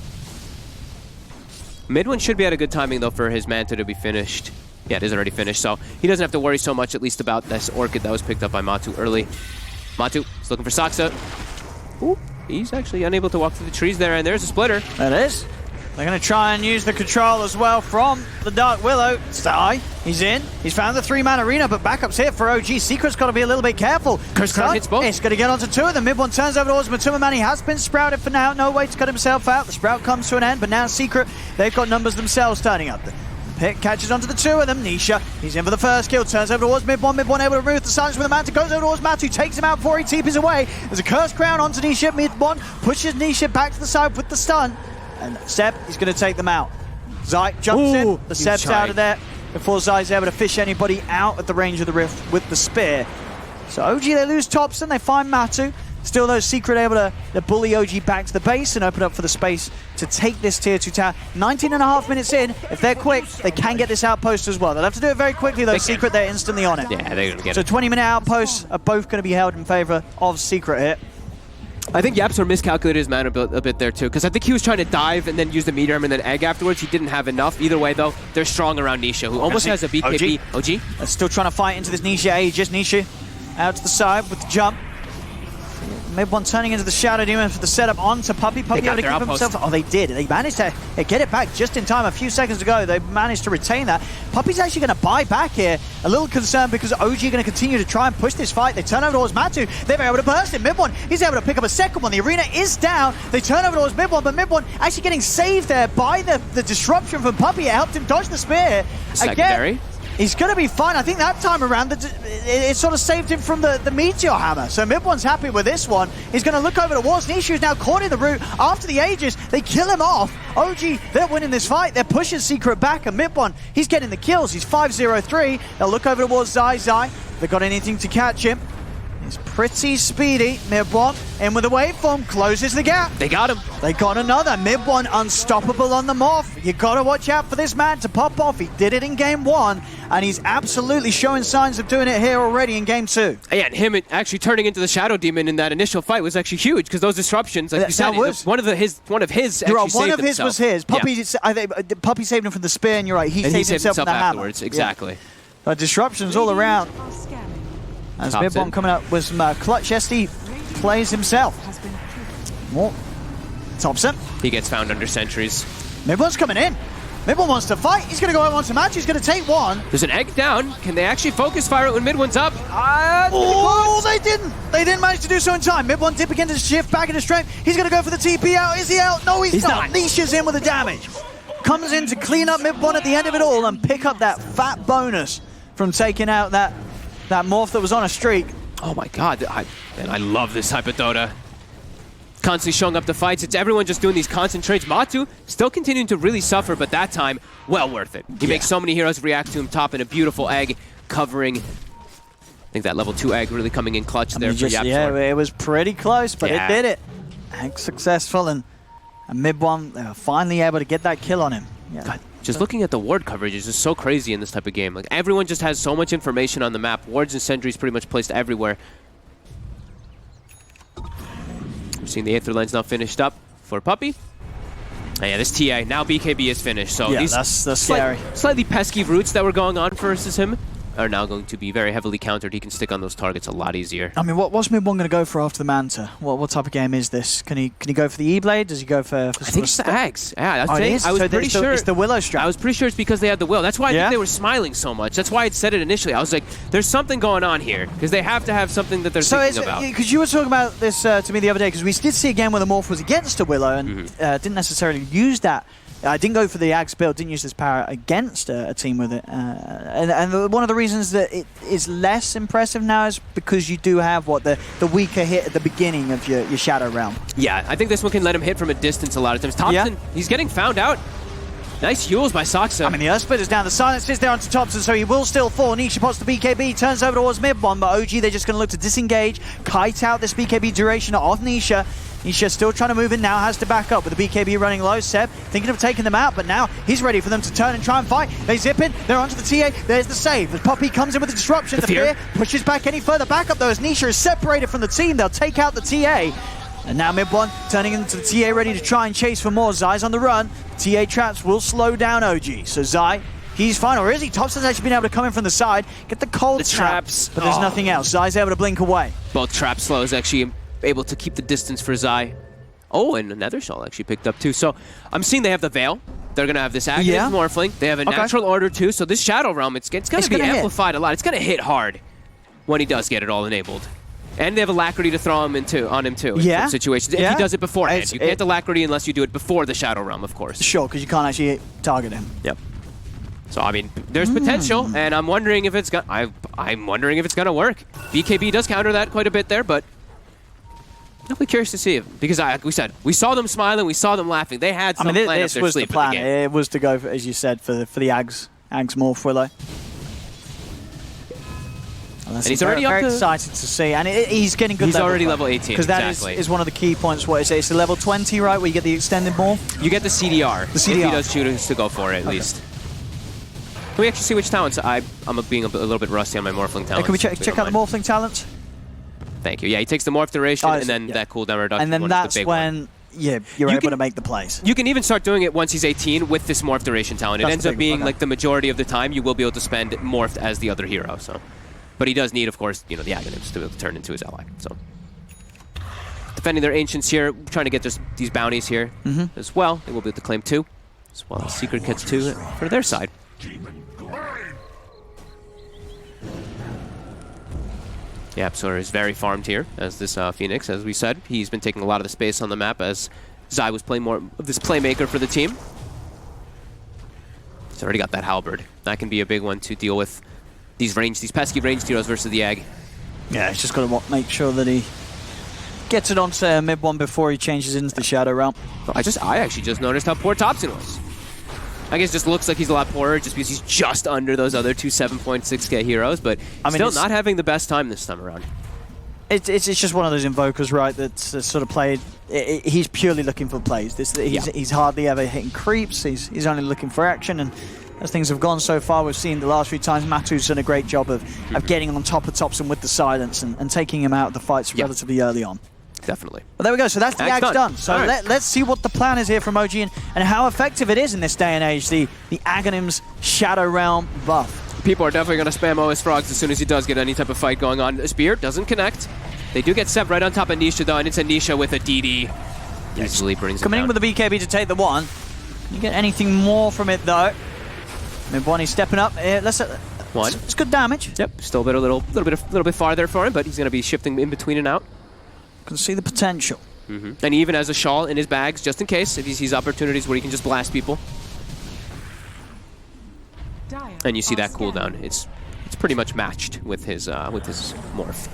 Mid one should be at a good timing though for his Manta to be finished. Yeah, it is already finished, so he doesn't have to worry so much, at least about this Orchid that was picked up by Map2 early. Map2 is looking for Saksa. Ooh, he's actually unable to walk through the trees there, and there's a splitter. That is. They're going to try and use the control as well from the Dark Willow. Zai, he's in. He's found the 3-man arena, but backup's here for OG. Secret's got to be a little bit careful. Curse Cloud hits both. It's going to get onto two of them. Mid-1 turns over towards Matuma. He has been sprouted for now. No way to cut himself out. The sprout comes to an end, but now Secret, they've got numbers themselves turning up. Pick catches onto the two of them. Nisha, he's in for the first kill. Turns over towards mid-1. Mid-1 able to remove the silence with the Manta. Goes over towards Map2. Takes him out before he TPs away. There's a Curse Crown onto Nisha. Mid-1 pushes Nisha back to the side with the stun. And Seb is going to take them out. Zai jumps in. The Seb's out of there before Zai's able to fish anybody out at the range of the Rift with the spear. So OG, they lose Thompson. They find Map2. Still, though, Secret able to bully OG back to the base and open up for the space to take this tier 2 tower. 19.5 minutes in. If they're quick, they can get this outpost as well. They'll have to do it very quickly, though. Secret, they're instantly on it. Yeah, they're going to get it. So 20-minute outposts are both going to be held in favor of Secret here. I think YapzOr miscalculated his mana a bit there, too, because I think he was trying to dive and then use the Meteor and then Egg afterwards. He didn't have enough. Either way, though, they're strong around Nisha, who almost has a BKB. OG? They're still trying to fight into this Nisha Aegis. Nisha out to the side with the jump. Mid-1 turning into the Shadow Demon for the setup onto Puppy. Puppy able to keep himself. Oh, they did. They managed to get it back just in time. A few seconds ago, they managed to retain that. Puppy's actually going to buy back here. A little concerned because OG are going to continue to try and push this fight. They turn over towards Map2. They're able to burst it. Mid-1, he's able to pick up a second one. The arena is down. They turn over towards Mid-1, but Mid-1 actually getting saved there by the disruption from Puppy. It helped him dodge the spear. Secondary. Again, he's going to be fine. I think that time around, it sort of saved him from the Meteor Hammer. So Mid-1's happy with this one. He's going to look over towards Nisha, who's now caught in the route. After the Aegis, they kill him off. OG, they're winning this fight. They're pushing Secret back, and Mid-1, he's getting the kills. He's 5-0-3. They'll look over towards Zai. They've got anything to catch him. He's pretty speedy. Mid-1 in with a waveform, closes the gap. They got him. They got another. Mid-1 unstoppable on the morph. You gotta watch out for this man to pop off. He did it in game 1, and he's absolutely showing signs of doing it here already in game 2. Yeah, and him actually turning into the Shadow Demon in that initial fight was actually huge because those disruptions, like you said, one of his you're right, one of his was his. Puppy, I think Puppy saved him from the spear, and you're right, he saved himself from the afterwards. hammer. Exactly. Yeah. But disruptions all around. As Tops Mid1 in. coming up with some clutch SD plays himself. More. Thompson. He gets found under sentries. Mid1's coming in. Mid1 wants to fight. He's going to go out onto the match. He's going to take one. There's an egg down. Can they actually focus fire it when Mid1's up? Oh, they didn't. They didn't manage to do so in time. Mid1 dip again to shift back into strength. He's going to go for the TP out. Is he out? No, he's not. Nisha's in with the damage. Comes in to clean up Mid1 at the end of it all and pick up that fat bonus from taking out that morph that was on a streak. Oh my god, man, I love this type of Dota. Constantly showing up the fights. It's everyone just doing these concentrates. Map2 still continuing to really suffer, but that time, well worth it. He makes so many heroes react to him, top in a beautiful egg, covering. I think that level 2 egg really coming in clutch there for Yapzor. Yeah, it was pretty close, but Yeah. it did it. Egg successful, and Mid1, they were finally able to get that kill on him. Yeah. God, just looking at the ward coverage is just so crazy in this type of game. Like, everyone just has so much information on the map. Wards and sentries pretty much placed everywhere. We're seeing the Aether Lens now finished up for Puppey. And yeah, this TA, now BKB is finished. So Yeah, these that's scary. slightly pesky routes that were going on versus him are now going to be very heavily countered. He can stick on those targets a lot easier. I mean, what's Mid1 going to go for after the Manta? What type of game is this? Can he go for the E-Blade? Does he go for I think it's the Ags. Yeah, Oh, it is? I was So pretty it's the- sure it's the Willow strat. I was pretty sure it's because they had the Will. That's why I Yeah? think they were smiling so much. That's why I said it initially. I was like, there's something going on here because they have to have something that they're thinking about. Because you were talking about this to me the other day, because we did see a game where the morph was against a Willow and didn't necessarily use that. I didn't go for the Ags build, didn't use this power against a team with it. And one of the reasons that it is less impressive now is because you do have, the weaker hit at the beginning of your Shadow Realm. Yeah, I think this one can let him hit from a distance a lot of times. Thompson, he's getting found out. Nice heals by Saksa. I mean, the Earth Splitter's down, the Silence is there onto Thompson, so he will still fall. Nisha pots the BKB, turns over towards Mid1, but OG, they're just going to look to disengage, kite out this BKB duration off Nisha. Nisha still trying to move in now, has to back up with the BKB running low. Seb thinking of taking them out, but now he's ready for them to turn and try and fight. They zip in, they're onto the TA, there's the save. As Puppey comes in with the disruption, the fear pushes back any further back up though, as Nisha is separated from the team, they'll take out the TA. And now Mid1 turning into the TA, ready to try and chase for more. Zai's on the run. TA traps will slow down OG. So Zai, he's fine, or is he? Thompson's actually been able to come in from the side, get the cold snap, traps. but there's nothing else. Zai's able to blink away. Both trap slows actually able to keep the distance for Zai. Oh, and Nether Shawl actually picked up too. So I'm seeing they have the Veil. They're going to have this active Morphling. They have a natural order too. So this Shadow Realm, it's going to be amplified a lot. It's going to hit hard when he does get it all enabled. And they have Alacrity to throw him on him too in some situations. If he does it beforehand. You can't Alacrity unless you do it before the Shadow Realm, of course. Sure, because you can't actually target him. Yep. So I mean, there's potential, and I'm wondering if it's I'm wondering if it's gonna work. BKB does counter that quite a bit there, but I'll be curious to see it because like we said, we saw them smiling, we saw them laughing. They had some plan up this their was the sleeve plan. for the game. It was to go for, as you said, for the Ags morph Willow. And he's already very up to... excited to see, and he's getting good. He's already level 18, because that is one of the key points. What is it? It's the level 20, right, where you get the extended morph. You get the CDR. The CDR. If he does choose to go for it, at least. Can we actually see which talents? I'm being a little bit rusty on my Morphling talents. Can we check out the Morphling talents? Thank you. Yeah, he takes the morph duration and then that cooldown reduction. And then that's when you're able to make the plays. You can even start doing it once he's 18 with this morph duration talent. It ends up being like the majority of the time you will be able to spend morphed as the other hero. So, but he does need, of course, the Aghanims to be able to turn into his ally. So, defending their Ancients here, trying to get these bounties here as well. They will be able to claim 2, as well as Secret Kits 2 for their side. Yapzor is very farmed here as this Phoenix, as we said. He's been taking a lot of the space on the map as Zai was playing more of this playmaker for the team. He's already got that Halberd. That can be a big one to deal with these pesky ranged heroes versus the Ag. Yeah, he's just got to make sure that he gets it onto mid-1 before he changes into the Shadow Realm. I actually just noticed how poor Thompson was. I guess it just looks like he's a lot poorer just because he's just under those other two 7.6k heroes, but still not having the best time this time around. It's just one of those invokers, right, that's sort of played. He's purely looking for plays. He's hardly ever hitting creeps. He's only looking for action, and as things have gone so far, we've seen the last few times Map2's done a great job of getting on top of Thompson with the silence and taking him out of the fights relatively early on. Definitely. But there we go. So that's the Ag's done. So let's see what the plan is here from OG and how effective it is in this day and age, the Aghanim's Shadow Realm buff. People are definitely going to spam OS Frogs as soon as he does get any type of fight going on. The Spear doesn't connect. They do get Seb right on top of Nisha, though, and it's a Nisha with a DD. Easily brings him Coming down. in with the BKB to take the one. Can you get anything more from it, though? Mid1, he's stepping up. One. It's good damage. Yep, still a little bit farther for him, but he's going to be shifting in between and out. Can see the potential. And he even has a shawl in his bags, just in case, if he sees opportunities where he can just blast people. And you see that cooldown. It's pretty much matched with his morph.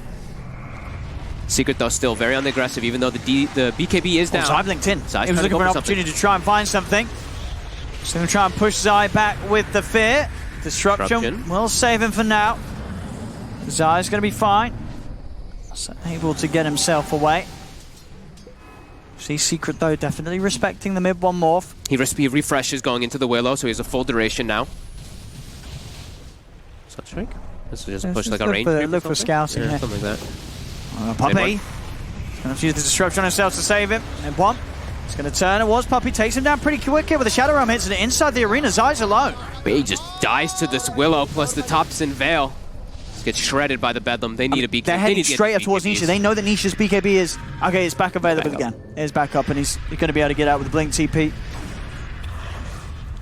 Secret, though, still very on the aggressive, even though the BKB is down. Zai blinked in. Zai's He was trying to looking go for an for opportunity to try and find something. Just going to try and push Zai back with the fear. Disruption will save him for now. Zai's going to be fine. So able to get himself away. See Secret, though, definitely respecting the mid-1 morph. He refreshes going into the Willow, so he has a full duration now. Sunstrike? This is just push like a range. Look for scouting. Yeah, something like that. Puppy. He's going to use the disruption on himself to save him. Mid-1. He's going to turn. It was Puppy. Takes him down pretty quick here with a Shadow Realm hits and inside the arena. Zai's alone. But he just dies to this Willow plus the Thompson Veil. Just gets shredded by the Bedlam. They need a BKB. They're heading straight up towards Nisha. They know that Nisha's BKB is... Okay, it's back available again. It's back up and he's going to be able to get out with the Blink TP.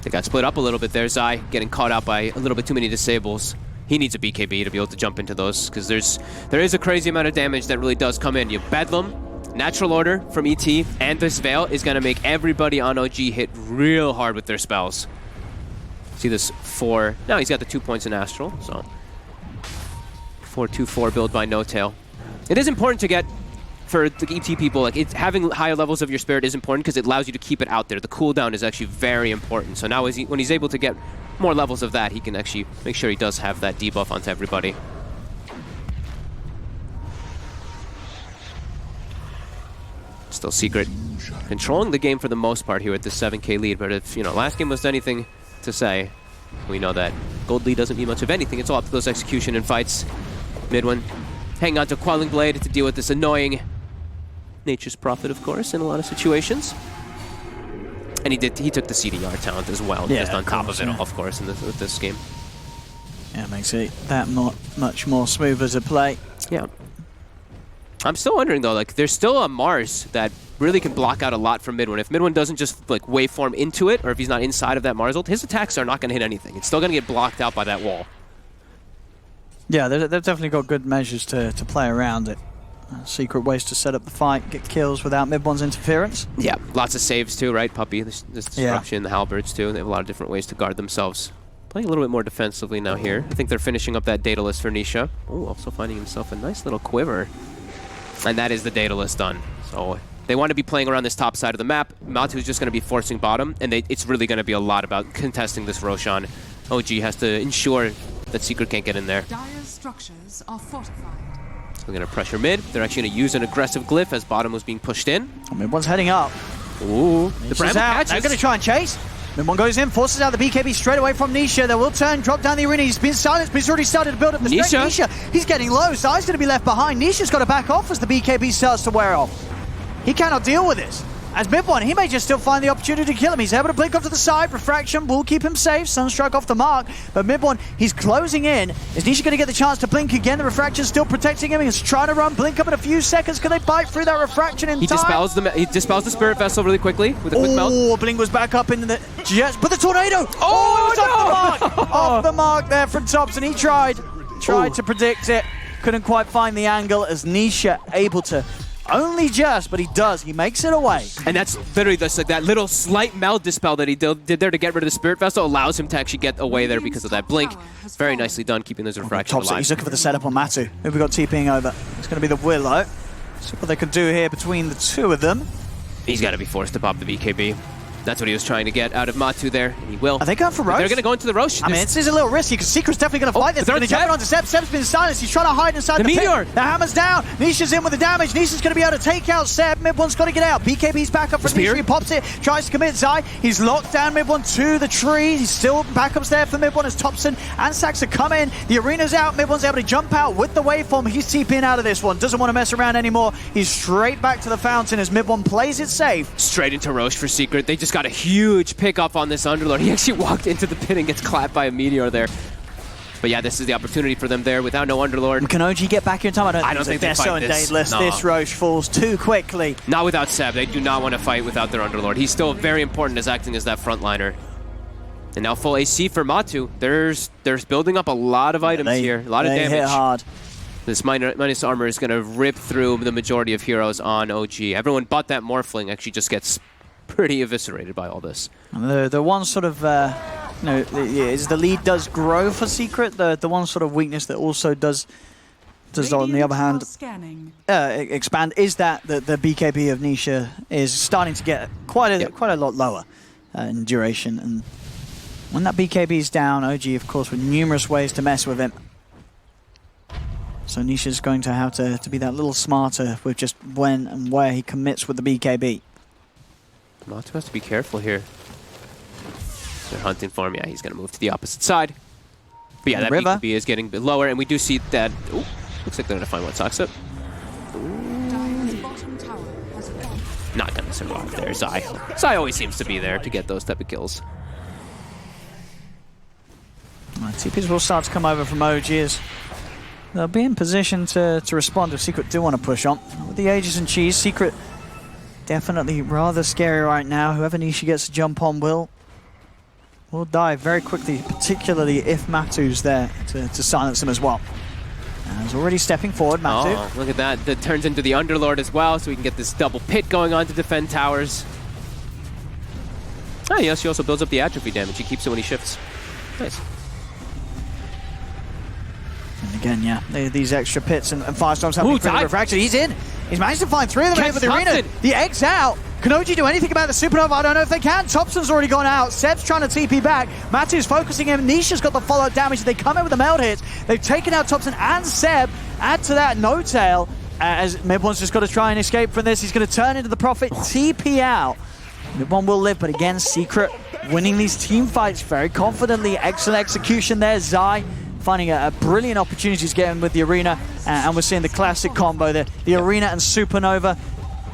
They got split up a little bit there. Zai getting caught out by a little bit too many disables. He needs a BKB to be able to jump into those because there is a crazy amount of damage that really does come in. You have Bedlam, Natural Order from ET, and this Veil is going to make everybody on OG hit real hard with their spells. See this 4. Now he's got the 2 points in Astral, so 4-2-4 build by No Tail. It is important to get, for the ET people, like having higher levels of your Spirit is important because it allows you to keep it out there. The cooldown is actually very important. So now when he's able to get more levels of that, he can actually make sure he does have that debuff onto everybody. Still Secret controlling the game for the most part here with this 7K lead, but if, last game was anything to say, we know that gold lead doesn't mean much of anything. It's all up to those execution and fights. Mid-1 hanging on to Quelling Blade to deal with this annoying Nature's Prophet, of course, in a lot of situations. And he took the CDR talent as well, just on top of it all, of course, with this game. Yeah, it makes it that much more smoother to play. Yeah. I'm still wondering, though, like, there's still a Mars that really can block out a lot from Mid-1. If Mid-1 doesn't just, like, waveform into it, or if he's not inside of that Mars ult, his attacks are not going to hit anything. It's still going to get blocked out by that wall. Yeah, they've definitely got good measures to play around it. Secret ways to set up the fight, get kills without Mid-1's interference. Yeah, lots of saves too, right? Puppy, this disruption, the halberds too. They have a lot of different ways to guard themselves. Playing a little bit more defensively now here. I think they're finishing up that Daedalus for Nisha. Oh, also finding himself a nice little quiver. And that is the Daedalus done. So they want to be playing around this top side of the map. Map2 is just going to be forcing bottom, and it's really going to be a lot about contesting this Roshan. OG has to ensure that Secret can't get in there. Dire's structures are fortified. We're going to pressure mid. They're actually going to use an aggressive glyph as bottom was being pushed in. Mid-1's heading up. Ooh, the Bramble out. They're going to try and chase. Mid-1 goes in, forces out the BKB straight away from Nisha. They will turn, drop down the arena. He's been silenced, but he's already started to build up the strength. Nisha, he's getting low. Zai's going to be left behind. Nisha's got to back off as the BKB starts to wear off. He cannot deal with this. As Mid-1, he may just still find the opportunity to kill him. He's able to blink off to the side. Refraction will keep him safe. Sunstrike off the mark. But Mid-1, he's closing in. Is Nisha going to get the chance to blink again? The Refraction's still protecting him. He's trying to run. Blink up in a few seconds. Can they bite through that Refraction in time? He dispels the Spirit Vessel really quickly with a quick melt. Oh, Blink was back up into the jets. But the Tornado! Oh, it was off the mark! Off the mark there from Thompson. He tried to predict it. Couldn't quite find the angle as Nisha able to... Only just, but he does. He makes it away. And that's literally just like that little slight meld dispel that he did there to get rid of the Spirit Vessel allows him to actually get away there because of that blink. Very nicely done, keeping those refractions alive. He's looking for the setup on Map2. Who we got TPing over? It's going to be the Willow. See what they can do here between the two of them. He's got to be forced to pop the BKB. That's what he was trying to get out of Map2 there, and he will. Are they going for Roche? They're going to go into the Roche. I mean, it's a little risky because Secret's definitely going to fight this. They're going to jump it onto Seb. Seb's been silenced. He's trying to hide inside the Meteor. pit. The hammer's down. Nisha's in with the damage. Nisha's going to be able to take out Seb. Mid-1's got to get out. BKB's back up from Nisha. He pops it. Tries to commit Zai. He's locked down Mid-1 to the tree. He's still backups there for Mid-1 as Thompson and Saxa come in. The arena's out. Mid-1's able to jump out with the waveform. He's TPing out of this one. Doesn't want to mess around anymore. He's straight back to the fountain as Mid-1 plays it safe. Straight into Roche for Secret. They just got a huge pick up on this Underlord. He actually walked into the pit and gets clapped by a Meteor there. But yeah, this is the opportunity for them there without no Underlord. Can OG get back here in time? I don't think they're they so fight this. endangerous. No. This Roche falls too quickly. Not without Seb. They do not want to fight without their Underlord. He's still very important as acting as that frontliner. And now full AC for Map2. There's building up a lot of items here, a lot of damage. They hit hard. This minus armor is going to rip through the majority of heroes on OG. Everyone but that Morphling actually just gets pretty eviscerated by all this. And the one sort of, is the lead does grow for Secret. The one sort of weakness that also does on the other hand expand is that the BKB of Nisha is starting to get quite a lot lower in duration. And when that BKB is down, OG of course with numerous ways to mess with him. So Nisha's going to have to be that little smarter with just when and where he commits with the BKB. Map2 has to be careful here. They're hunting for him. Yeah, he's going to move to the opposite side. But yeah, that BKB is getting a bit lower, and we do see that... Ooh, looks like they're going to find what Saksa. Not going to survive there. Zai always seems to be there to get those type of kills. TPs will start to come over from OG as they'll be in position to respond if Secret do want to push on. With the Aegis and Cheese, Secret definitely rather scary right now. Whoever Nisha gets to jump on will die very quickly, particularly if Map2's there to silence him as well. And he's already stepping forward, Map2. Oh, look at that. That turns into the Underlord as well, so we can get this double pit going on to defend towers. Oh, yes, he also builds up the atrophy damage. He keeps it when he shifts. Nice. And again, yeah, these extra pits and firestorms having critical refraction. He's in. He's managed to find 3 of them here with the arena. The egg's out. Can OG do anything about the supernova? I don't know if they can. Thompson's already gone out. Seb's trying to TP back. Matu's focusing him. Nisha's got the follow-up damage. They come in with the meld hits. They've taken out Thompson and Seb. Add to that No Tail. As Mid1's just got to try and escape from this. He's going to turn into the Prophet. TP out. Mid1 will live, but again, Secret winning these team fights very confidently. Excellent execution there. Zai finding a brilliant opportunity to get in with the arena, and we're seeing the classic combo there. The arena and supernova.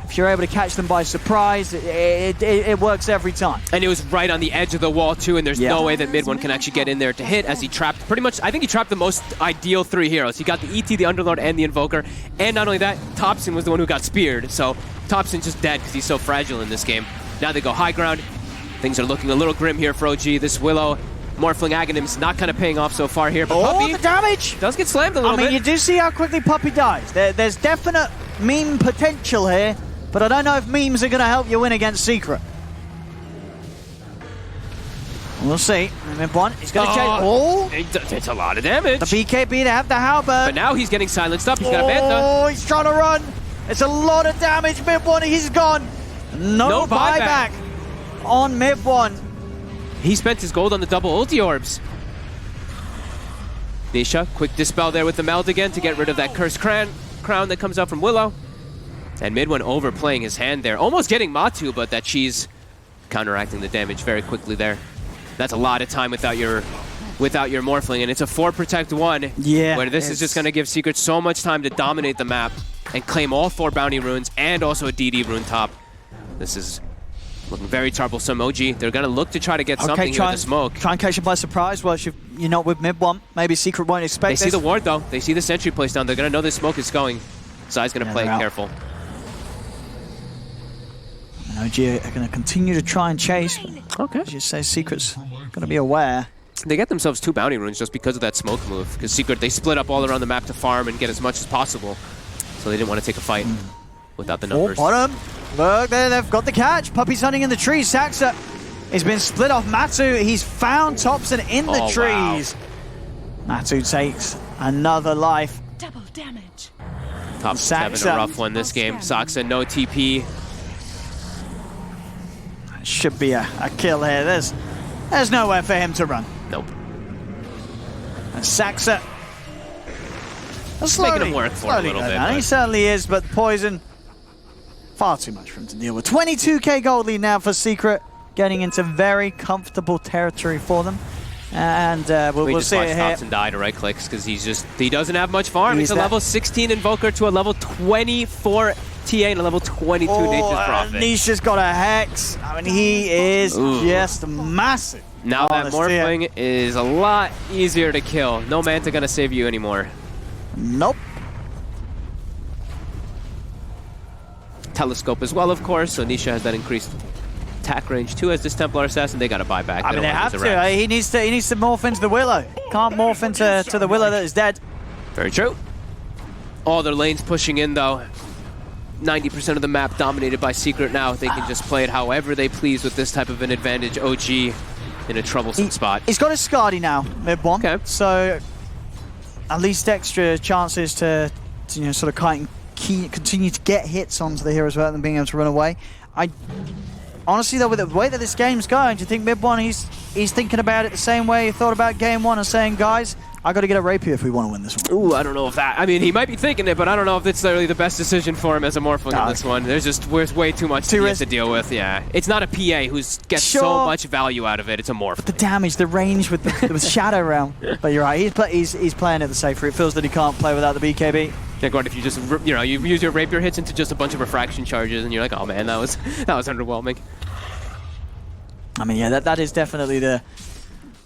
If you're able to catch them by surprise, it works every time. And it was right on the edge of the wall too, and there's no way that Mid1 can actually get in there to hit, as he trapped pretty much, I think he trapped the most ideal 3 heroes. He got the ET, the Underlord, and the Invoker. And not only that, Thompson was the one who got speared. So Thompson's just dead because he's so fragile in this game. Now they go high ground. Things are looking a little grim here for OG. This Willow Morphling Aghanim's not kind of paying off so far here, but Puppey the damage! Does get slammed a little bit. I mean, you do see how quickly Puppey dies. There's definite meme potential here, but I don't know if memes are going to help you win against Secret. We'll see. Mid1, he's going to chase. Oh! It's a lot of damage. The BKB, they have the halberd. But now he's getting silenced up. He's got a Manta. Oh, he's trying to run. It's a lot of damage. Mid1, he's gone. No buyback on Mid1. He spent his gold on the double ulti orbs. Nisha, quick dispel there with the meld again to get rid of that cursed crown that comes out from Willow. And Mid1 overplaying his hand there. Almost getting Matu, but that Cheese counteracting the damage very quickly there. That's a lot of time without your Morphling, and it's a 4 protect 1. Yeah. Where this is just going to give Secret so much time to dominate the map and claim all 4 bounty runes and also a DD rune top. This is looking very troublesome. OG, they're going to look to try to get something here with the smoke. Try and catch him by surprise. Well, you're not with Mid1. Maybe Secret won't expect this. They see the ward, though. They see the sentry placed down. They're going to know the smoke is going. Zai's going to play it careful. And OG are going to continue to try and chase. Okay. As you say, Secret's going to be aware. They get themselves 2 bounty runes just because of that smoke move. Because Secret, they split up all around the map to farm and get as much as possible. So they didn't want to take a fight without the numbers. Bottom. Look, there, they've got the catch. Puppey's hunting in the trees. Saksa has been split off Matu. He's found Thompson in the trees. Wow. Matu takes another life. Double damage. Thompson's having a rough one this game. Saksa, no TP. Should be a kill here. There's nowhere for him to run. Nope. And Saksa making him work for a little bit. He certainly is, but poison, far too much for him to deal with. 22k gold lead now for Secret, getting into very comfortable territory for them. And we'll see it here. Thompson die to right clicks because he doesn't have much farm. He's a level 16 Invoker to a level 24 TA and a level 22 Nature's Prophet. Nisha's got a Hex. I mean, he is just massive. Now that Honest, yeah. Morphling is a lot easier to kill. No Manta gonna save you anymore. Nope. Telescope as well, of course, so Nisha has that increased attack range too as this Templar Assassin. They gotta buy back. I mean, they have to. He needs to morph into the Willow. Can't morph into the Willow that is dead. Very true. All their lanes pushing in though. 90% of the map dominated by Secret now. They can just play it however they please with this type of an advantage. OG in a troublesome spot. He's got his Skadi now, mid one. Okay. So at least extra chances to you know, sort of continue to get hits onto the heroes without them being able to run away. Honestly though, with the way that this game's going, do you think mid one he's thinking about it the same way he thought about game one and saying, guys, I got to get a rapier if we want to win this one? Ooh, I don't know if that... I mean, he might be thinking it, but I don't know if it's really the best decision for him as a Morphling in this one. There's way too much to deal with, yeah. It's not a PA who gets so much value out of it. It's a Morph. But the damage, the range with the Shadow Realm. But you're right, he's playing it the safer. It feels that he can't play without the BKB. Yeah, Gord, if you just, you know, you use your rapier hits into just a bunch of refraction charges, and you're like, oh man, that was underwhelming. I mean, yeah, that is definitely the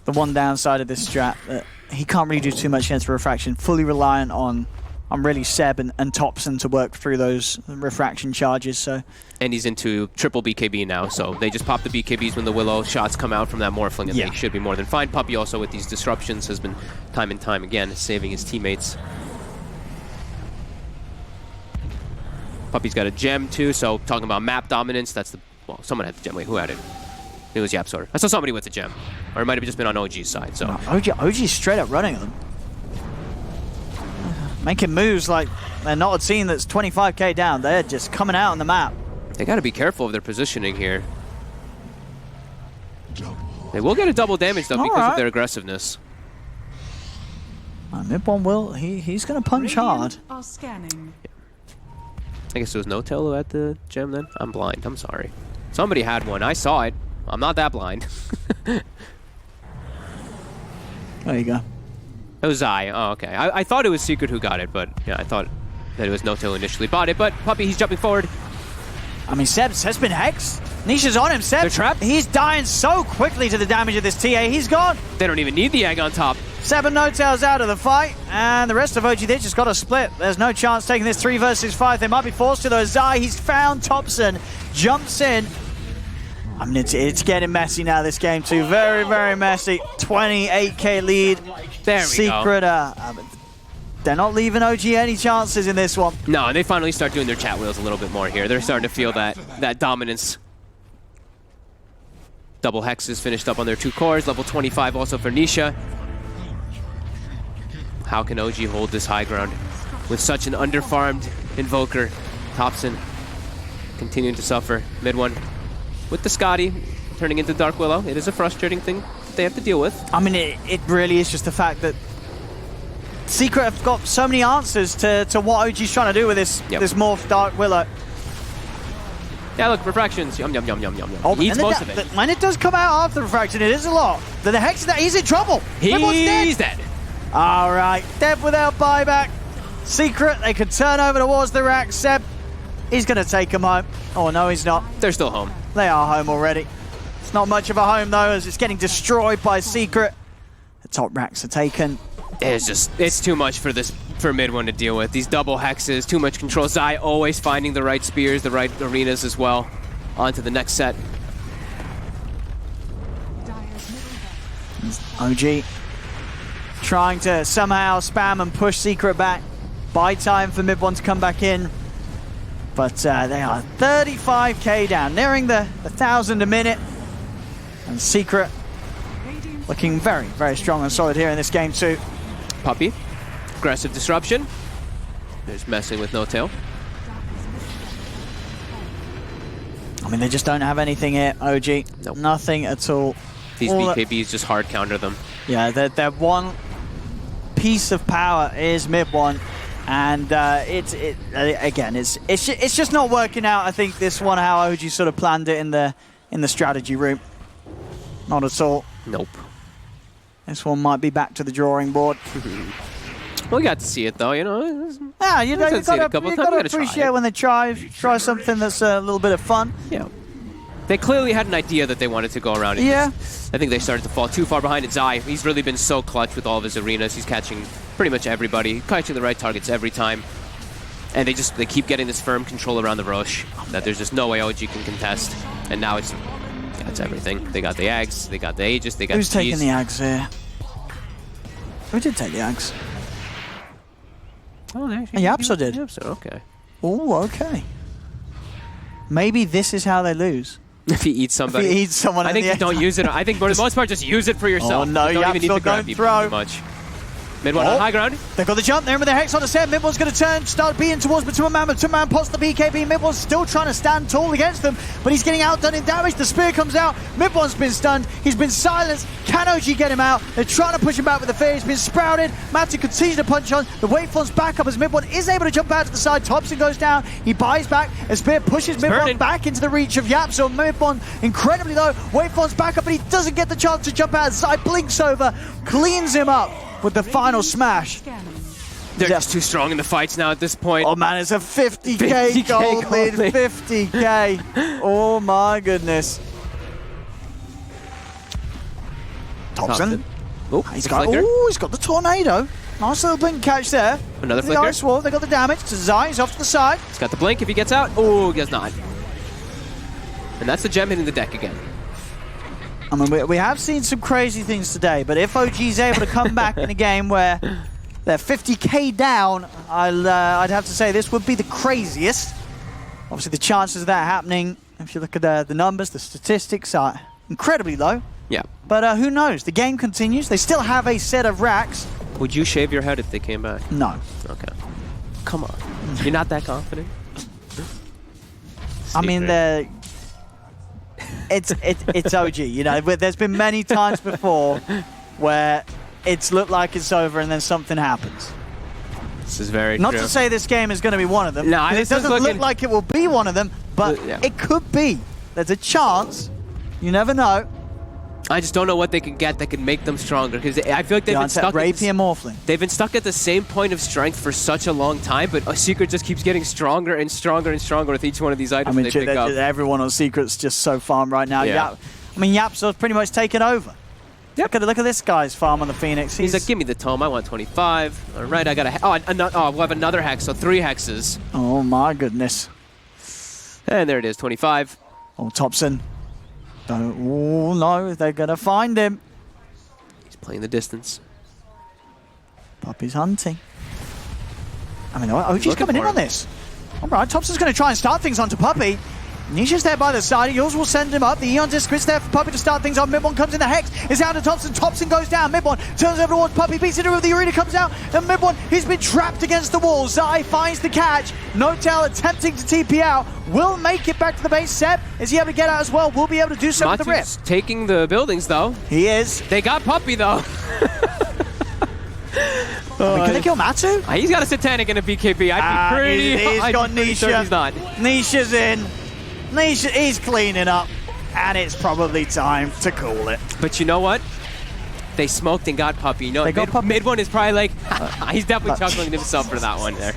one downside of this strat. He can't really do too much against refraction. Fully reliant on really Seb and Thompson to work through those refraction charges. So, and he's into triple BKB now, so they just pop the BKBs when the Willow shots come out from that Morphling, and they should be more than fine. Puppey also with these disruptions has been time and time again saving his teammates. Puppey's got a gem too, so talking about map dominance, that's the... Well, someone had the gem. Wait, who had it? It was Yapsor. I saw somebody with the gem. Or it might have just been on OG's side, so... No, OG's straight up running them. Making moves like they're not a team that's 25k down. They're just coming out on the map. They gotta be careful of their positioning here. They will get a double damage though because of their aggressiveness. Mid-one will. He's gonna punch hard. Are scanning. I guess it was No-Tail who had the gem then? I'm blind, I'm sorry. Somebody had one, I saw it. I'm not that blind. There you go. It was Zai. Oh, okay. I thought it was Secret who got it, but yeah, I thought that it was No-Tail who initially bought it. But Puppey, he's jumping forward. I mean, Seb's has been hexed. Nisha's on him. Seb, they're trapped. He's dying so quickly to the damage of this TA. He's gone. They don't even need the egg on top. Seb and No-Tail's out of the fight, and the rest of OG, they just got to split. There's no chance taking this 3 versus 5. They might be forced to, though. Zai, he's found Thompson, jumps in. I mean, it's getting messy now, this game, too. Very, very messy. 28k lead. There we Secret, go. They're not leaving OG any chances in this one. No, and they finally start doing their chat wheels a little bit more here. They're starting to feel that dominance. Double hexes finished up on their 2 cores. Level 25 also for Nisha. How can OG hold this high ground with such an underfarmed Invoker? Thompson continuing to suffer. Mid one with the Skadi turning into Dark Willow. It is a frustrating thing that they have to deal with. I mean, it really is just the fact that Secret have got so many answers to what OG's trying to do with this morph Dark Willow. Yeah, look, refractions. Yum, yum, yum, yum, yum, yum. Oh, He eats most of it. When it does come out after the refraction, it is a lot. The Hex, he's in trouble. He's dead. All right, dead without buyback. Secret, they can turn over towards the rack. Seb, he's going to take him home. Oh, no, he's not. They're still home. They are home already. It's not much of a home, though, as it's getting destroyed by Secret. The top racks are taken. It's too much for mid one to deal with. These double hexes, too much control. Zai always finding the right spears, the right arenas as well. On to the next set. OG trying to somehow spam and push Secret back. Buy time for mid one to come back in. But they are 35k down, nearing the 1,000 a minute. And Secret looking very, very strong and solid here in this game too. Puppey, aggressive disruption. There's messing with No-Tail. I mean, they just don't have anything here, OG. Nope. Nothing at all. These BKBs just hard counter them. Yeah, their one piece of power is mid one. And it's just not working out. I think this one, how OG sort of planned it in the strategy room. Not at all. Nope. This one might be back to the drawing board. We got to see it though, you know. Yeah, you got to appreciate when they try something that's a little bit of fun. Yeah. They clearly had an idea that they wanted to go around it. Yeah. I think they started to fall too far behind. And Zai, he's really been so clutch with all of his arenas. He's catching pretty much everybody, catching the right targets every time. And they keep getting this firm control around the Roche that there's just no way OG can contest. And now it's everything. They got the Ags, they got the Aegis, they got Who's the taking the Ags here? Who did take the Ags? Oh, there. Yapso did. Yapso, okay. Oh, okay. Maybe this is how they lose. If he eats somebody. If he eats someone I think you don't use it. I think for the most part, just use it for yourself. Oh no, you don't even need to grab don't people throw. too much. Mid one on high ground. They've got the jump there with their Hex on the set. Mid one's going to turn, start being towards Mid-2 man. Mid-2 man pots the BKB. Mid one's still trying to stand tall against them, but he's getting outdone in damage. The spear comes out. Mid one's been stunned. He's been silenced. Can OG get him out? They're trying to push him back with the fear. He's been sprouted. Map2 continues to punch on. The waveform's back up as Mid one is able to jump out to the side. Thompson goes down. He buys back. A spear pushes Mid one back into the reach of Yapso. Mid one incredibly low. Waveform's back up, but he doesn't get the chance to jump out. Zai blinks over, cleans him up with the final smash. They're just too strong in the fights now at this point. Oh man, it's a 50k gold lead, 50k. Oh my goodness. Thompson. Oh, He's got the tornado. Nice little blink catch there. Another The flicker. ice wall, they got the damage. To Zai, he's off to the side. He's got the blink if he gets out. Oh, he does not. And that's the gem hitting the deck again. I mean, we have seen some crazy things today, but if OG's able to come back in a game where they're 50k down, I'd have to say this would be the craziest. Obviously, the chances of that happening, if you look at the numbers, the statistics are incredibly low. Yeah. But who knows? The game continues. They still have a set of racks. Would you shave your head if they came back? No. Okay. Come on. You're not that confident? I mean, it's OG. You know, there's been many times before where it's looked like it's over and then something happens. This is very Not true. to say this game is going to be one of them. No, it doesn't look like it will be one of them, but yeah. it could be. There's a chance. You never know. I just don't know what they can get that can make them stronger, because I feel like they've been stuck. Rapier Morphling. They've been stuck at the same point of strength for such a long time, but a Secret just keeps getting stronger and stronger and stronger with each one of these items they pick up. Everyone on Secret's just so farm right now. Yeah. I mean, Yapso's pretty much taken over. Yep. Look at this guy's farm on the Phoenix. He's like, give me the tome. I want 25. All right, I got a. We'll have another hex, so 3 hexes. Oh my goodness. And there it is, 25. Oh, Thompson. Oh no, they're gonna find him. He's playing the distance. Puppy's hunting. I mean, OG's coming in on this. All right, Thompson's going to try and start things onto Puppy. Nisha's there by the side. Yours will send him up. The Eon Discret's there for Puppy to start things on. Mid-1 comes in. The Hex is down to Thompson. Thompson goes down. Mid-1 turns over towards Puppy. Beats it over. The arena comes out. And Mid-1, he's been trapped against the wall. Zai finds the catch. No-Tail attempting to TP out. Will make it back to the base. Seb, is he able to get out as well? Will be able to do so with the Rift. Taking the buildings, though. He is. They got Puppy, though. Can they kill Map2? He's got a Satanic and a BKB. I'd be pretty... He's got Nisha. Sure he's not. Nisha's in. Nisha, he's cleaning up. And it's probably time to call it. But you know what? They smoked and got Puppy. You know, Mid-1 is probably like... he's definitely chuckling to himself for that one there.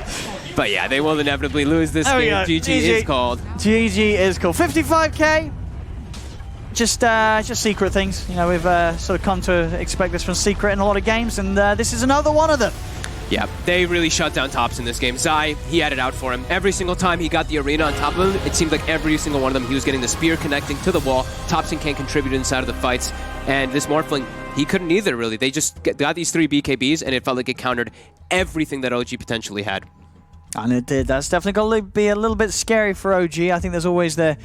But yeah, they will inevitably lose this game. GG is called. GG is called. 55k. Just Secret things. You know, we've sort of come to expect this from Secret in a lot of games, and this is another one of them. Yeah, they really shut down Tops in this game. Zai, he had it out for him. Every single time he got the arena on top of him, it seemed like every single one of them, he was getting the spear connecting to the wall. Thompson can't contribute inside of the fights. And this Morphling, he couldn't either, really. They just got these 3 BKBs, and it felt like it countered everything that OG potentially had. And it did. That's definitely going to be a little bit scary for OG. I think there's always the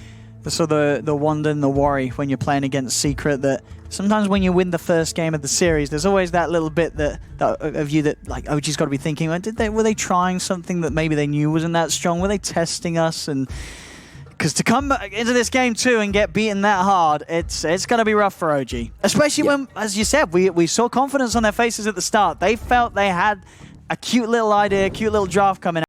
wonder and the worry when you're playing against Secret, that sometimes when you win the first game of the series, there's always that little bit that of you that like OG's got to be thinking, were they trying something that maybe they knew wasn't that strong? Were they testing us? And because to come into this game too and get beaten that hard, it's going to be rough for OG. Especially when, as you said, we saw confidence on their faces at the start. They felt they had a cute little idea, a cute little draft coming out.